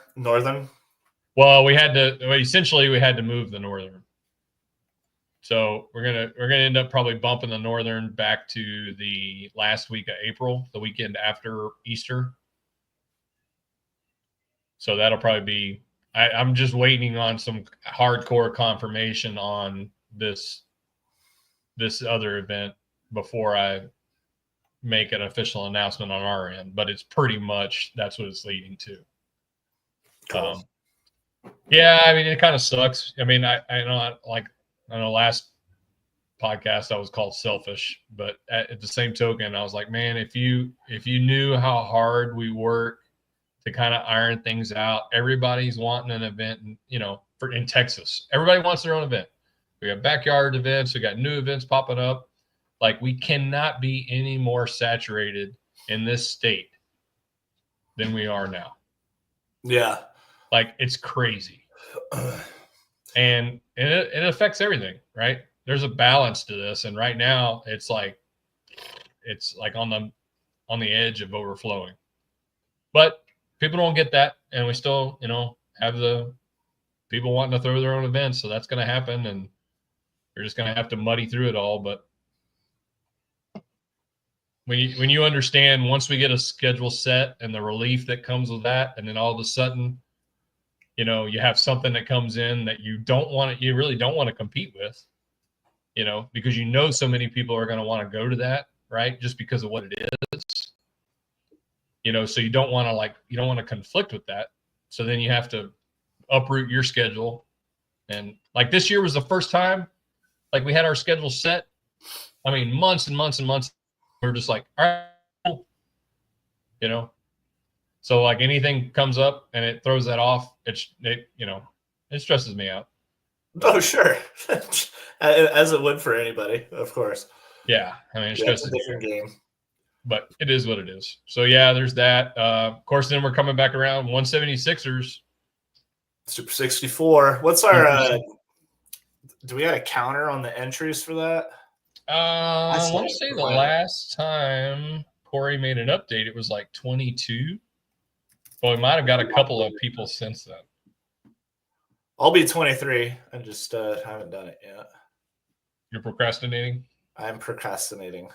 Well, we had to move the Northern. So we're gonna end up probably bumping the Northern back to the last week of April, the weekend after Easter. So that'll probably be. I'm just waiting on some hardcore confirmation on this other event before I make an official announcement on our end. But it's pretty much that's what it's leading to. Cool. Yeah, I mean, it kind of sucks. I mean, I know last podcast I was called selfish, but at the same token, I was like, man, if you knew how hard we work to kind of iron things out, everybody's wanting an event, you know, in Texas, everybody wants their own event. We got backyard events, we got new events popping up. Like, we cannot be any more saturated in this state than we are now. Yeah. Like, it's crazy. And it affects everything, right? There's a balance to this, and right now it's like on the edge of overflowing. But people don't get that, and we still, you know, have the people wanting to throw their own events, so that's going to happen, and you're just going to have to muddy through it all. But when you understand, once we get a schedule set and the relief that comes with that, and then all of a sudden, you know, you have something that comes in that you really don't want to compete with, you know, because you know so many people are going to want to go to that, right? Just because of what it is, you know, so you don't want to conflict with that. So then you have to uproot your schedule. And like this year was the first time, like we had our schedule set. I mean, months and months and months we're just like, all right, cool. So like anything comes up and it throws that off, it stresses me out. Oh, sure. As it would for anybody, of course. Yeah. I mean, it Yeah, it's stresses a different game. but it is what it is. So yeah, there's that. Of course, then we're coming back around 176ers. Super 64. What's our do we have a counter on the entries for that? I want to say the last time Corey made an update, it was like 22. Well, we might have got a couple of people since then. I'll be 23. I just haven't done it yet. You're procrastinating? I'm procrastinating.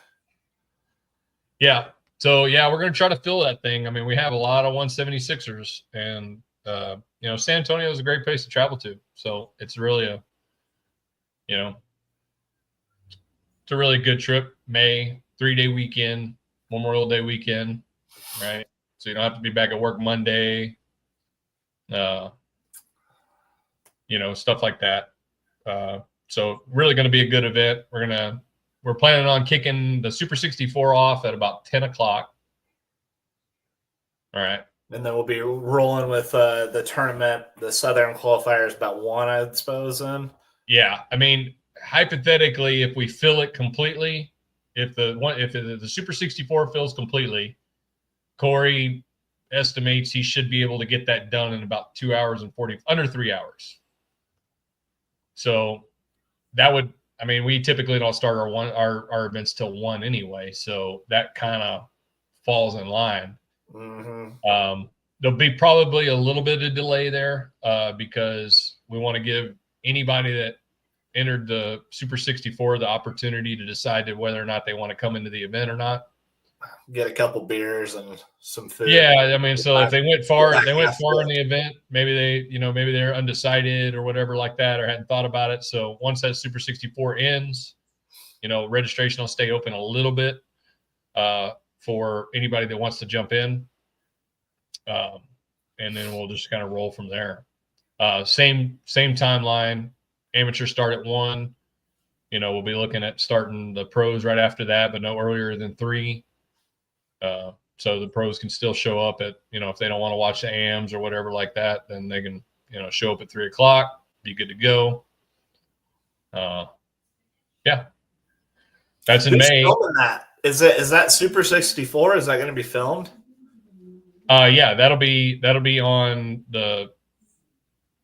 Yeah. So, yeah, we're going to try to fill that thing. I mean, we have a lot of 176ers, and, San Antonio is a great place to travel to. So it's really it's a really good trip. May, 3-day weekend, Memorial Day weekend, right? So you don't have to be back at work Monday, stuff like that. So really going to be a good event. We're planning on kicking the Super 64 off at about 10 o'clock. All right. And then we'll be rolling with the tournament, the Southern qualifiers about 1, I suppose, then. Yeah. I mean, hypothetically, if we fill it completely, if the Super 64 fills completely, Corey estimates he should be able to get that done in about 2 hours and under 3 hours. So that would, I mean, we typically don't start our events till 1 anyway. So that kind of falls in line. Mm-hmm. There'll be probably a little bit of delay there because we want to give anybody that entered the Super 64 the opportunity to decide whether or not they want to come into the event or not. Get a couple beers and some food. Yeah, I mean, so if they went far in the event, maybe they're undecided or whatever like that, or hadn't thought about it. So once that Super 64 ends, registration will stay open a little bit for anybody that wants to jump in, and then we'll just kind of roll from there. Same timeline. Amateurs start at 1. We'll be looking at starting the pros right after that, but no earlier than 3. So the pros can still show up at, if they don't want to watch the AMs or whatever like that, then they can, show up at 3 o'clock, be good to go. Yeah. That's in May. Filming that? Is that Super 64? Is that going to be filmed? Yeah, that'll be on the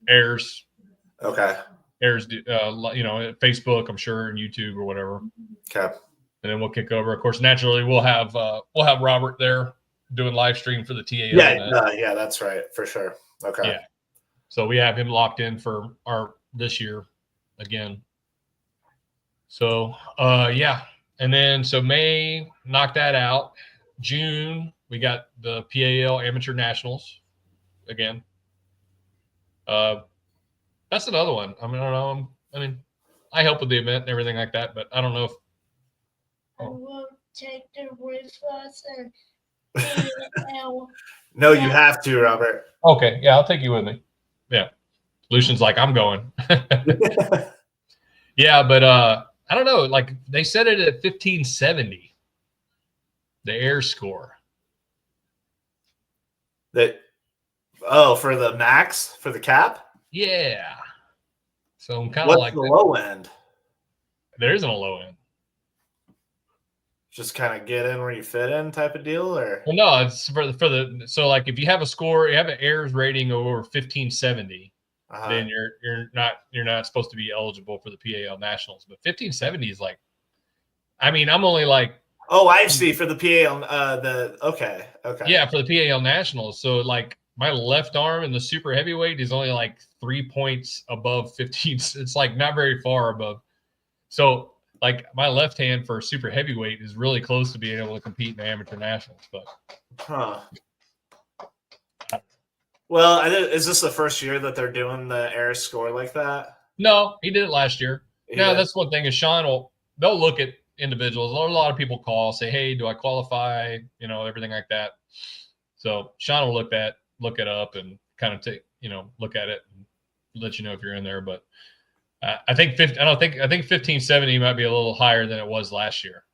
Airs. Okay. Airs, Facebook, I'm sure, and YouTube or whatever. Okay. And then we'll kick over. Of course, naturally, we'll have Robert there doing live stream for the TAL. Yeah, that's right, for sure. Okay. Yeah. So we have him locked in for this year again. So yeah. And then so May, knock that out. June, we got the PAL Amateur Nationals again. That's another one. I mean, I don't know. I help with the event and everything like that, but I don't know if I will take the with us and No, you have to, Robert. Okay, yeah, I'll take you with me. Yeah. Lucian's like, I'm going. Yeah, but I don't know. Like they set it at 1570, the air score. For the max, for the cap? Yeah. So I'm kind of like the low end? There isn't a low end. Just kind of get in where you fit in type of deal, or? Well, no, it's for the so like if you have a score, you have an airs rating over 1570, then you're not supposed to be eligible for the PAL Nationals. But 1570 is like, I'm only like. Oh, I see. For the PAL, okay. Yeah, for the PAL Nationals. So like my left arm in the super heavyweight is only like 3 points above 15. It's like not very far above. So like my left hand for super heavyweight is really close to being able to compete in the amateur nationals. But well, is this the first year that they're doing the air score like that? No, he did it last year. That's one thing is they'll look at individuals. A lot of people call, say, hey, do I qualify? Everything like that. So Sean will look it up and kind of look at it and let you know if you're in there. But I think 1570 might be a little higher than it was last year.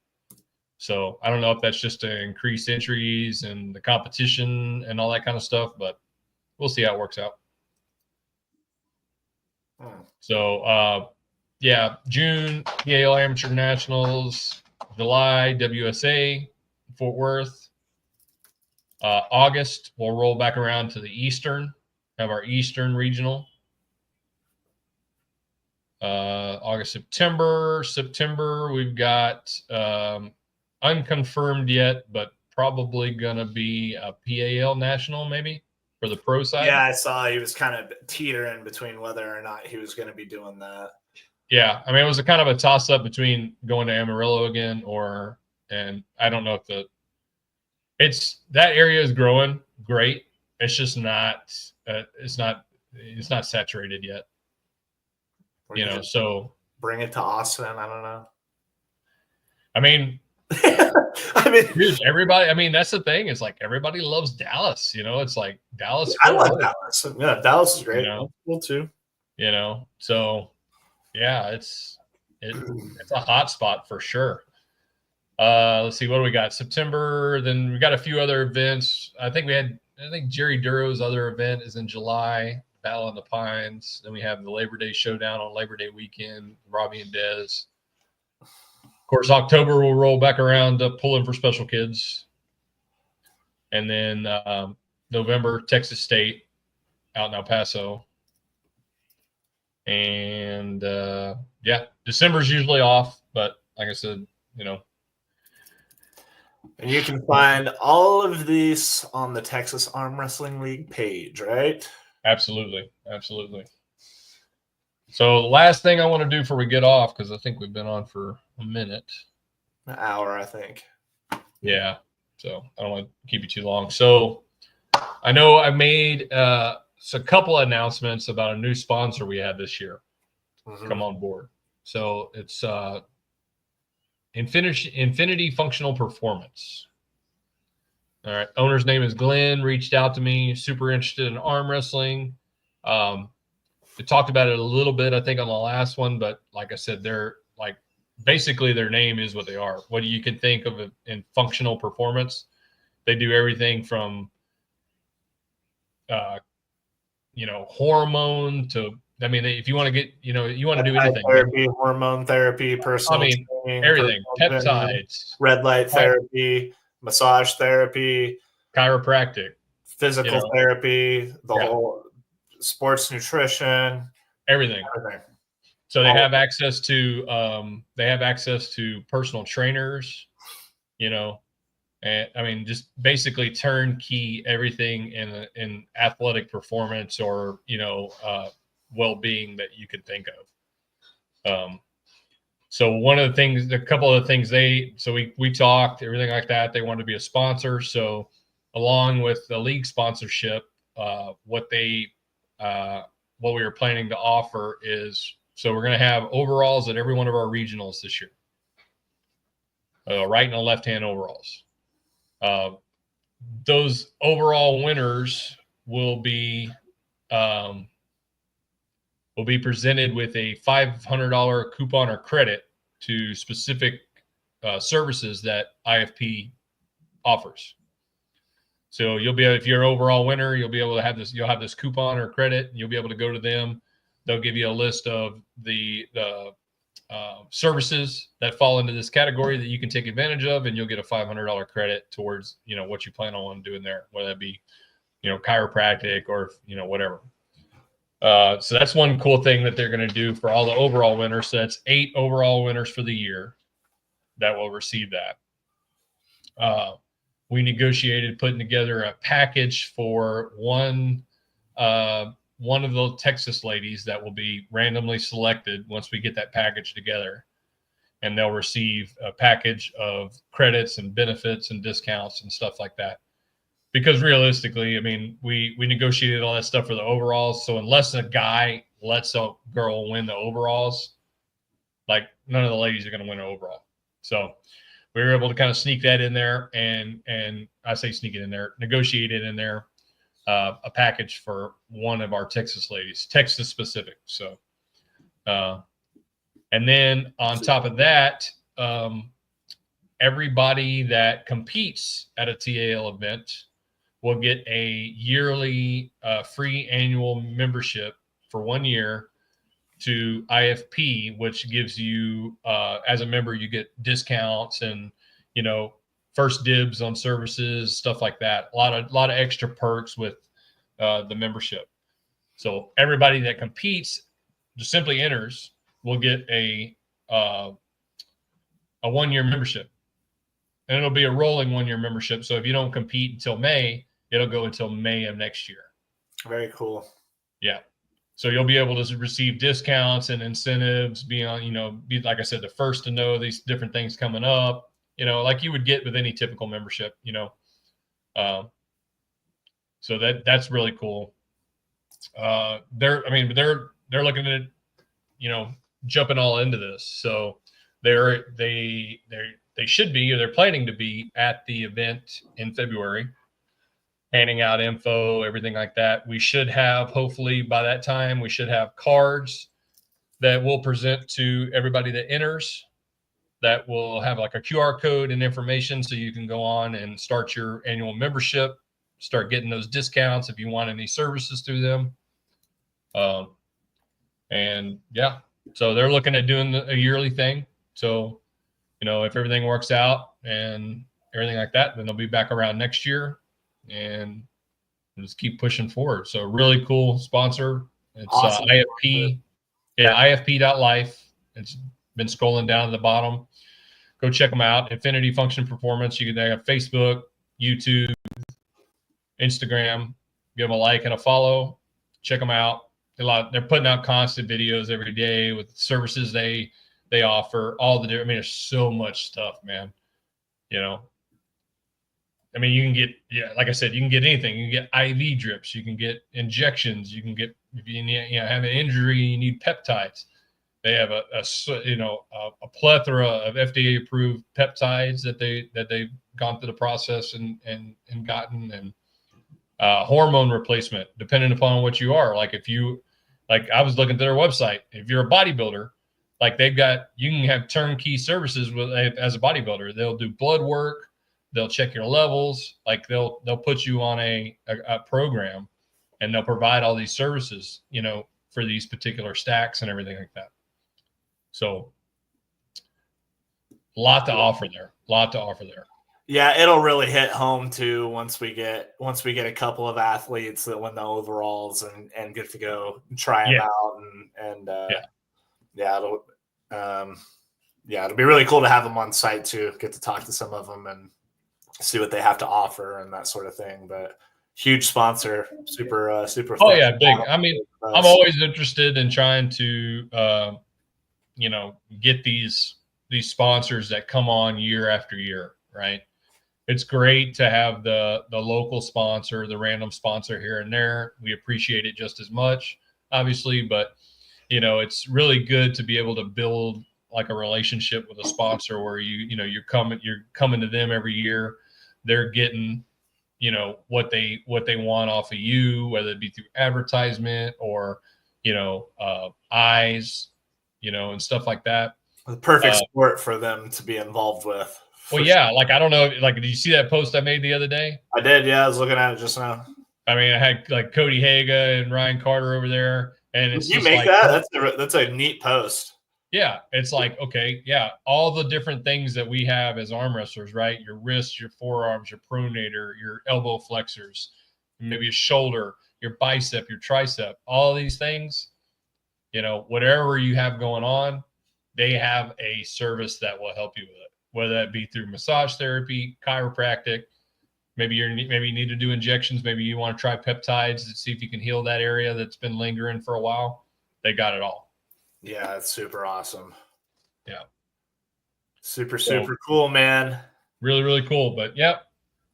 So I don't know if that's just to increase entries and the competition and all that kind of stuff, but we'll see how it works out. So, yeah, June, TAL Amateur Nationals, July, WSA, Fort Worth. August, we'll roll back around to the Eastern, have our Eastern Regional. August, September, we've got unconfirmed yet, but probably going to be a PAL National maybe for the pro side. Yeah, I saw he was kind of teetering between whether or not he was going to be doing that. Yeah, I mean, it was a kind of a toss-up between going to Amarillo again and I don't know if that area is growing great. It's just not it's not saturated yet. So bring it to Austin. I don't know. I mean, dude, everybody. I mean, that's the thing. It's like everybody loves Dallas. It's like Dallas. I love Dallas. Yeah, Dallas is great. Cool too. So yeah, it's a hot spot for sure. Let's see, what do we got? September. Then we got a few other events. I think Jerry Duro's other event is in July. Battle in the Pines. Then we have the Labor Day Showdown on Labor Day weekend. Robbie and Dez. Of course, October we'll roll back around to pull in for Special Kids. And then November, Texas State out in El Paso. And December's usually off, but like I said, And you can find all of these on the Texas Arm Wrestling League page, right? Absolutely. So the last thing I want to do before we get off, because I think we've been on for a minute. An hour, I think. Yeah. So I don't want to keep you too long. So I know I made a couple of announcements about a new sponsor we had this year come on board. So it's Infinity Functional Performance. All right. Owner's name is Glenn. Reached out to me. Super interested in arm wrestling. We talked about it a little bit, I think, on the last one. But like I said, they're like basically their name is what they are. What you can think of in functional performance. They do everything from, hormone to. I mean, if you want to get, you want to do anything. Therapy, hormone therapy, personal training, everything. Peptides, red light therapy, massage therapy, chiropractic, physical therapy, the whole sports nutrition, everything. So they have access to personal trainers, and I mean, just basically turnkey everything in athletic performance or well-being that you could think of. So a couple of the things we talked, everything like that. They wanted to be a sponsor. So along with the league sponsorship, what we were planning to offer is, so we're going to have overalls at every one of our regionals this year. Right and left-hand overalls. Those overall winners will be presented with a $500 coupon or credit to specific services that IFP offers. So if you're an overall winner, you'll be able to have this. You'll have this coupon or credit, and you'll be able to go to them. They'll give you a list of the services that fall into this category that you can take advantage of, and you'll get a $500 credit towards what you plan on doing there, whether that be chiropractic or whatever. So that's one cool thing that they're going to do for all the overall winners. So that's 8 overall winners for the year that will receive that. We negotiated putting together a package for one of the Texas ladies that will be randomly selected once we get that package together, and they'll receive a package of credits and benefits and discounts and stuff like that. Because realistically, I mean, we negotiated all that stuff for the overalls. So unless a guy lets a girl win the overalls, like none of the ladies are going to win an overall. So we were able to kind of sneak that in there, and I say sneak it in there, negotiate it in there, a package for one of our Texas ladies, Texas specific. So, and then on top of that, everybody that competes at a TAL event will get a yearly free annual membership for 1 year to IFP, which gives you, as a member, you get discounts and, first dibs on services, stuff like that. A lot of extra perks with the membership. So everybody that competes, just simply enters, will get a 1 year membership, and it'll be a rolling 1 year membership. So if you don't compete until May, it'll go until May of next year. Very cool. Yeah. So you'll be able to receive discounts and incentives, be like I said, the first to know these different things coming up, like you would get with any typical membership, so that's really cool. They're looking at, jumping all into this. So they should be, or they're planning to be at the event in February, handing out info, everything like that. We should have, hopefully by that time, we should have cards that we'll present to everybody that enters, that will have like a QR code and information, so you can go on and start your annual membership, start getting those discounts if you want any services through them. And yeah, so they're looking at doing a yearly thing. So, if everything works out and everything like that, then they'll be back around next year, and just keep pushing forward. So really cool sponsor. It's awesome. IFP. Yeah, IFP.life. It's been scrolling down to the bottom. Go check them out. Infinity Function Performance. They have Facebook, YouTube, Instagram. Give them a like and a follow. Check them out. They're putting out constant videos every day with services they offer. There's so much stuff, man. You can get, like I said, you can get anything. You can get IV drips. You can get injections. You can get, if you have an injury, you need peptides. They have a plethora of FDA approved peptides that they've gone through the process and gotten, and hormone replacement, depending upon what you are. Like I was looking at their website. If you're a bodybuilder, like you can have turnkey services as a bodybuilder. They'll do blood work. They'll check your levels. Like they'll put you on a program, and they'll provide all these services, for these particular stacks and everything like that. So a lot to offer there. Yeah, it'll really hit home too once we get a couple of athletes that win the overalls and get to go try them out it'll be really cool to have them on site too. Get to talk to some of them and see what they have to offer and that sort of thing. But huge sponsor, super. Oh yeah, big. I'm always interested in trying to get these sponsors that come on year after year, right? It's great to have the local sponsor, the random sponsor here and there. We appreciate it just as much, obviously, but it's really good to be able to build like a relationship with a sponsor where you're coming to them every year. They're getting what they want off of you, whether it be through advertisement or eyes, and stuff like that. The perfect sport for them to be involved with. Well, yeah, like I don't know, like did you see that post I made the other day? I did, yeah. I was looking at it just now. I had like Cody Haga and Ryan Carter over there, and it's you make that? That's a neat post. Yeah, it's like, okay, yeah, all the different things that we have as arm wrestlers, right? Your wrists, your forearms, your pronator, your elbow flexors, maybe your shoulder, your bicep, your tricep, all of these things, whatever you have going on, they have a service that will help you with it, whether that be through massage therapy, chiropractic. Maybe you need to do injections. Maybe you want to try peptides to see if you can heal that area that's been lingering for a while. They got it all. Yeah, it's super awesome. Yeah. Super cool, man. Really, really cool. But yeah,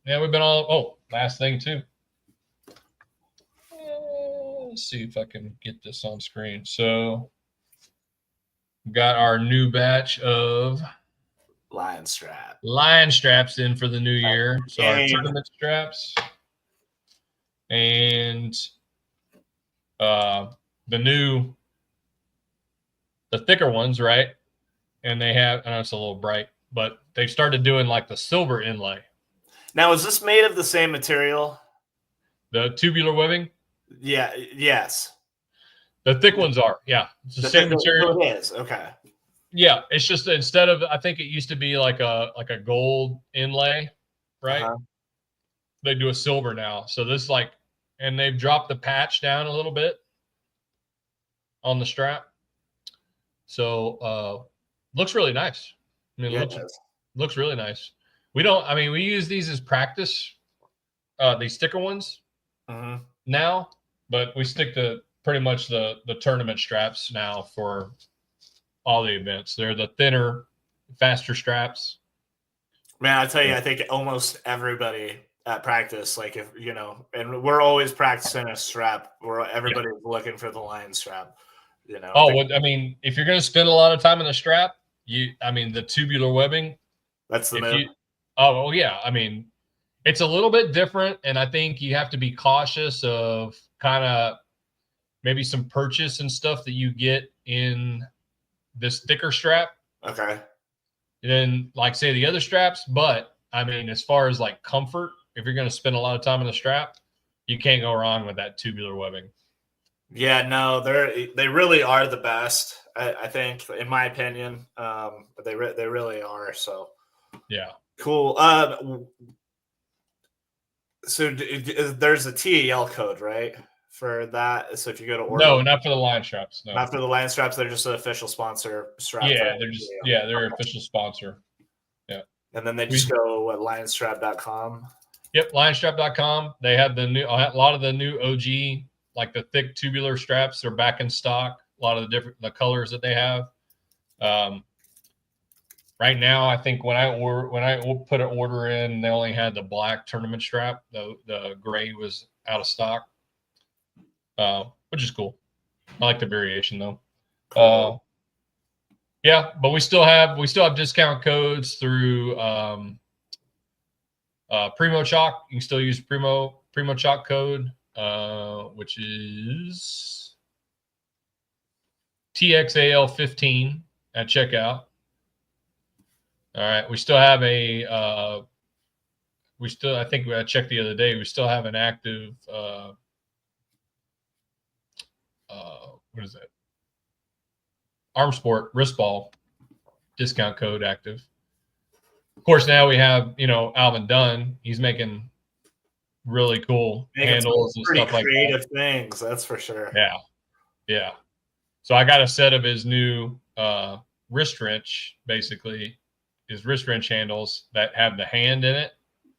we've been last thing too. Let's see if I can get this on screen. So got our new batch of lion straps in for the new year. So our tournament straps and the thicker ones, right? And they have, I know it's a little bright, but they've started doing like the silver inlay. Now, is this made of the same material? The tubular webbing? Yeah. Yes. The thick ones are. Yeah. It's the same material. It is. Okay. Yeah. It's just that instead of, I think it used to be like a gold inlay, right? Uh-huh. They do a silver now. So this and they've dropped the patch down a little bit on the strap. So looks really nice. I mean, it looks really nice. We use these as practice, these sticker ones now, but we stick to pretty much the tournament straps now for all the events. They're the thinner, faster straps. Man, I tell you, I think almost everybody at practice, like if and we're always practicing a strap where everybody's looking for the line strap. If you're going to spend a lot of time in the strap, the tubular webbing. That's the move. I mean, it's a little bit different, and I think you have to be cautious of kind of maybe some purchase and stuff that you get in this thicker strap. Okay. Than like say the other straps, but I mean, as far as like comfort, if you're going to spend a lot of time in the strap, you can't go wrong with that tubular webbing. Yeah, no, they really are the best. I think, in my opinion, they really are. So yeah, cool. So there's a TAL code, right, for that? So if you go to order, no, not for the line straps. No, not for the line straps. They're just an official sponsor strap. Yeah, they're an official sponsor. Yeah, and then they just go at linestrap.com. Yep, linestrap.com. They have a lot of the new OG. Like the thick tubular straps are back in stock. A lot of the colors that they have. Right now, I think when I put an order in, they only had the black tournament strap. The gray was out of stock, which is cool. I like the variation though. Cool. Yeah, but we still have discount codes through Primo Chalk. You can still use Primo Chalk code. Which is TXAL15 at checkout. All right. We still have I think I checked the other day, we still have an active, what is that? Arm Sport wrist ball discount code active. Of course, now we have, Alvin Dunn. He's making really cool handles and stuff like that. Creative things, that's for sure. Yeah. So I got a set of his new wrist wrench, basically his wrist wrench handles that have the hand in it.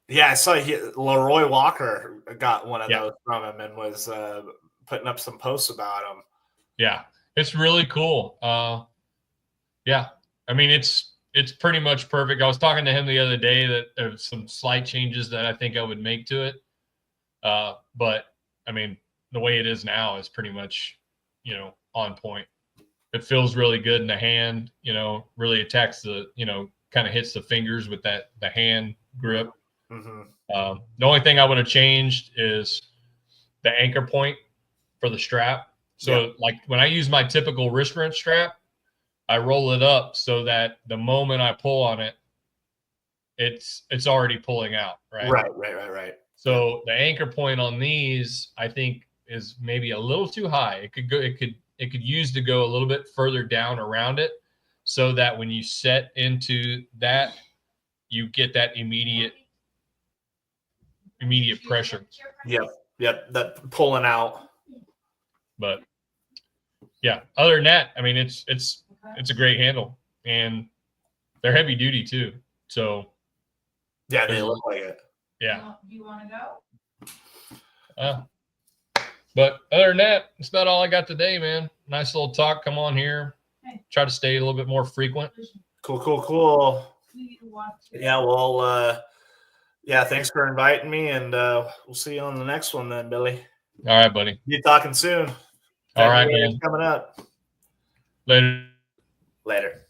Yeah, I saw Leroy Walker got one of those from him and was putting up some posts about them. Yeah, it's really cool. Yeah, I mean it's pretty much perfect. I was talking to him the other day that there's some slight changes that I think I would make to it. But I mean, the way it is now is pretty much, on point. It feels really good in the hand, really attacks the, kind of hits the fingers with the hand grip. Mm-hmm. The only thing I would have changed is the anchor point for the strap. So like when I use my typical wrist wrench strap, I roll it up so that the moment I pull on it, it's already pulling out. Right. So the anchor point on these, I think, is maybe a little too high. It could use to go a little bit further down around it, so that when you set into that, you get that immediate pressure. Yep. That pulling out. But yeah, other than that, I mean, it's a great handle, and they're heavy duty too. So yeah, they look like it. Yeah. Do you want to go? But other than that, that's about all I got today, man. Nice little talk. Come on here. Try to stay a little bit more frequent. Cool. Yeah, well, thanks for inviting me, and we'll see you on the next one then, Billy. All right, buddy. Be talking soon. All right, man. Coming up. Later. Later.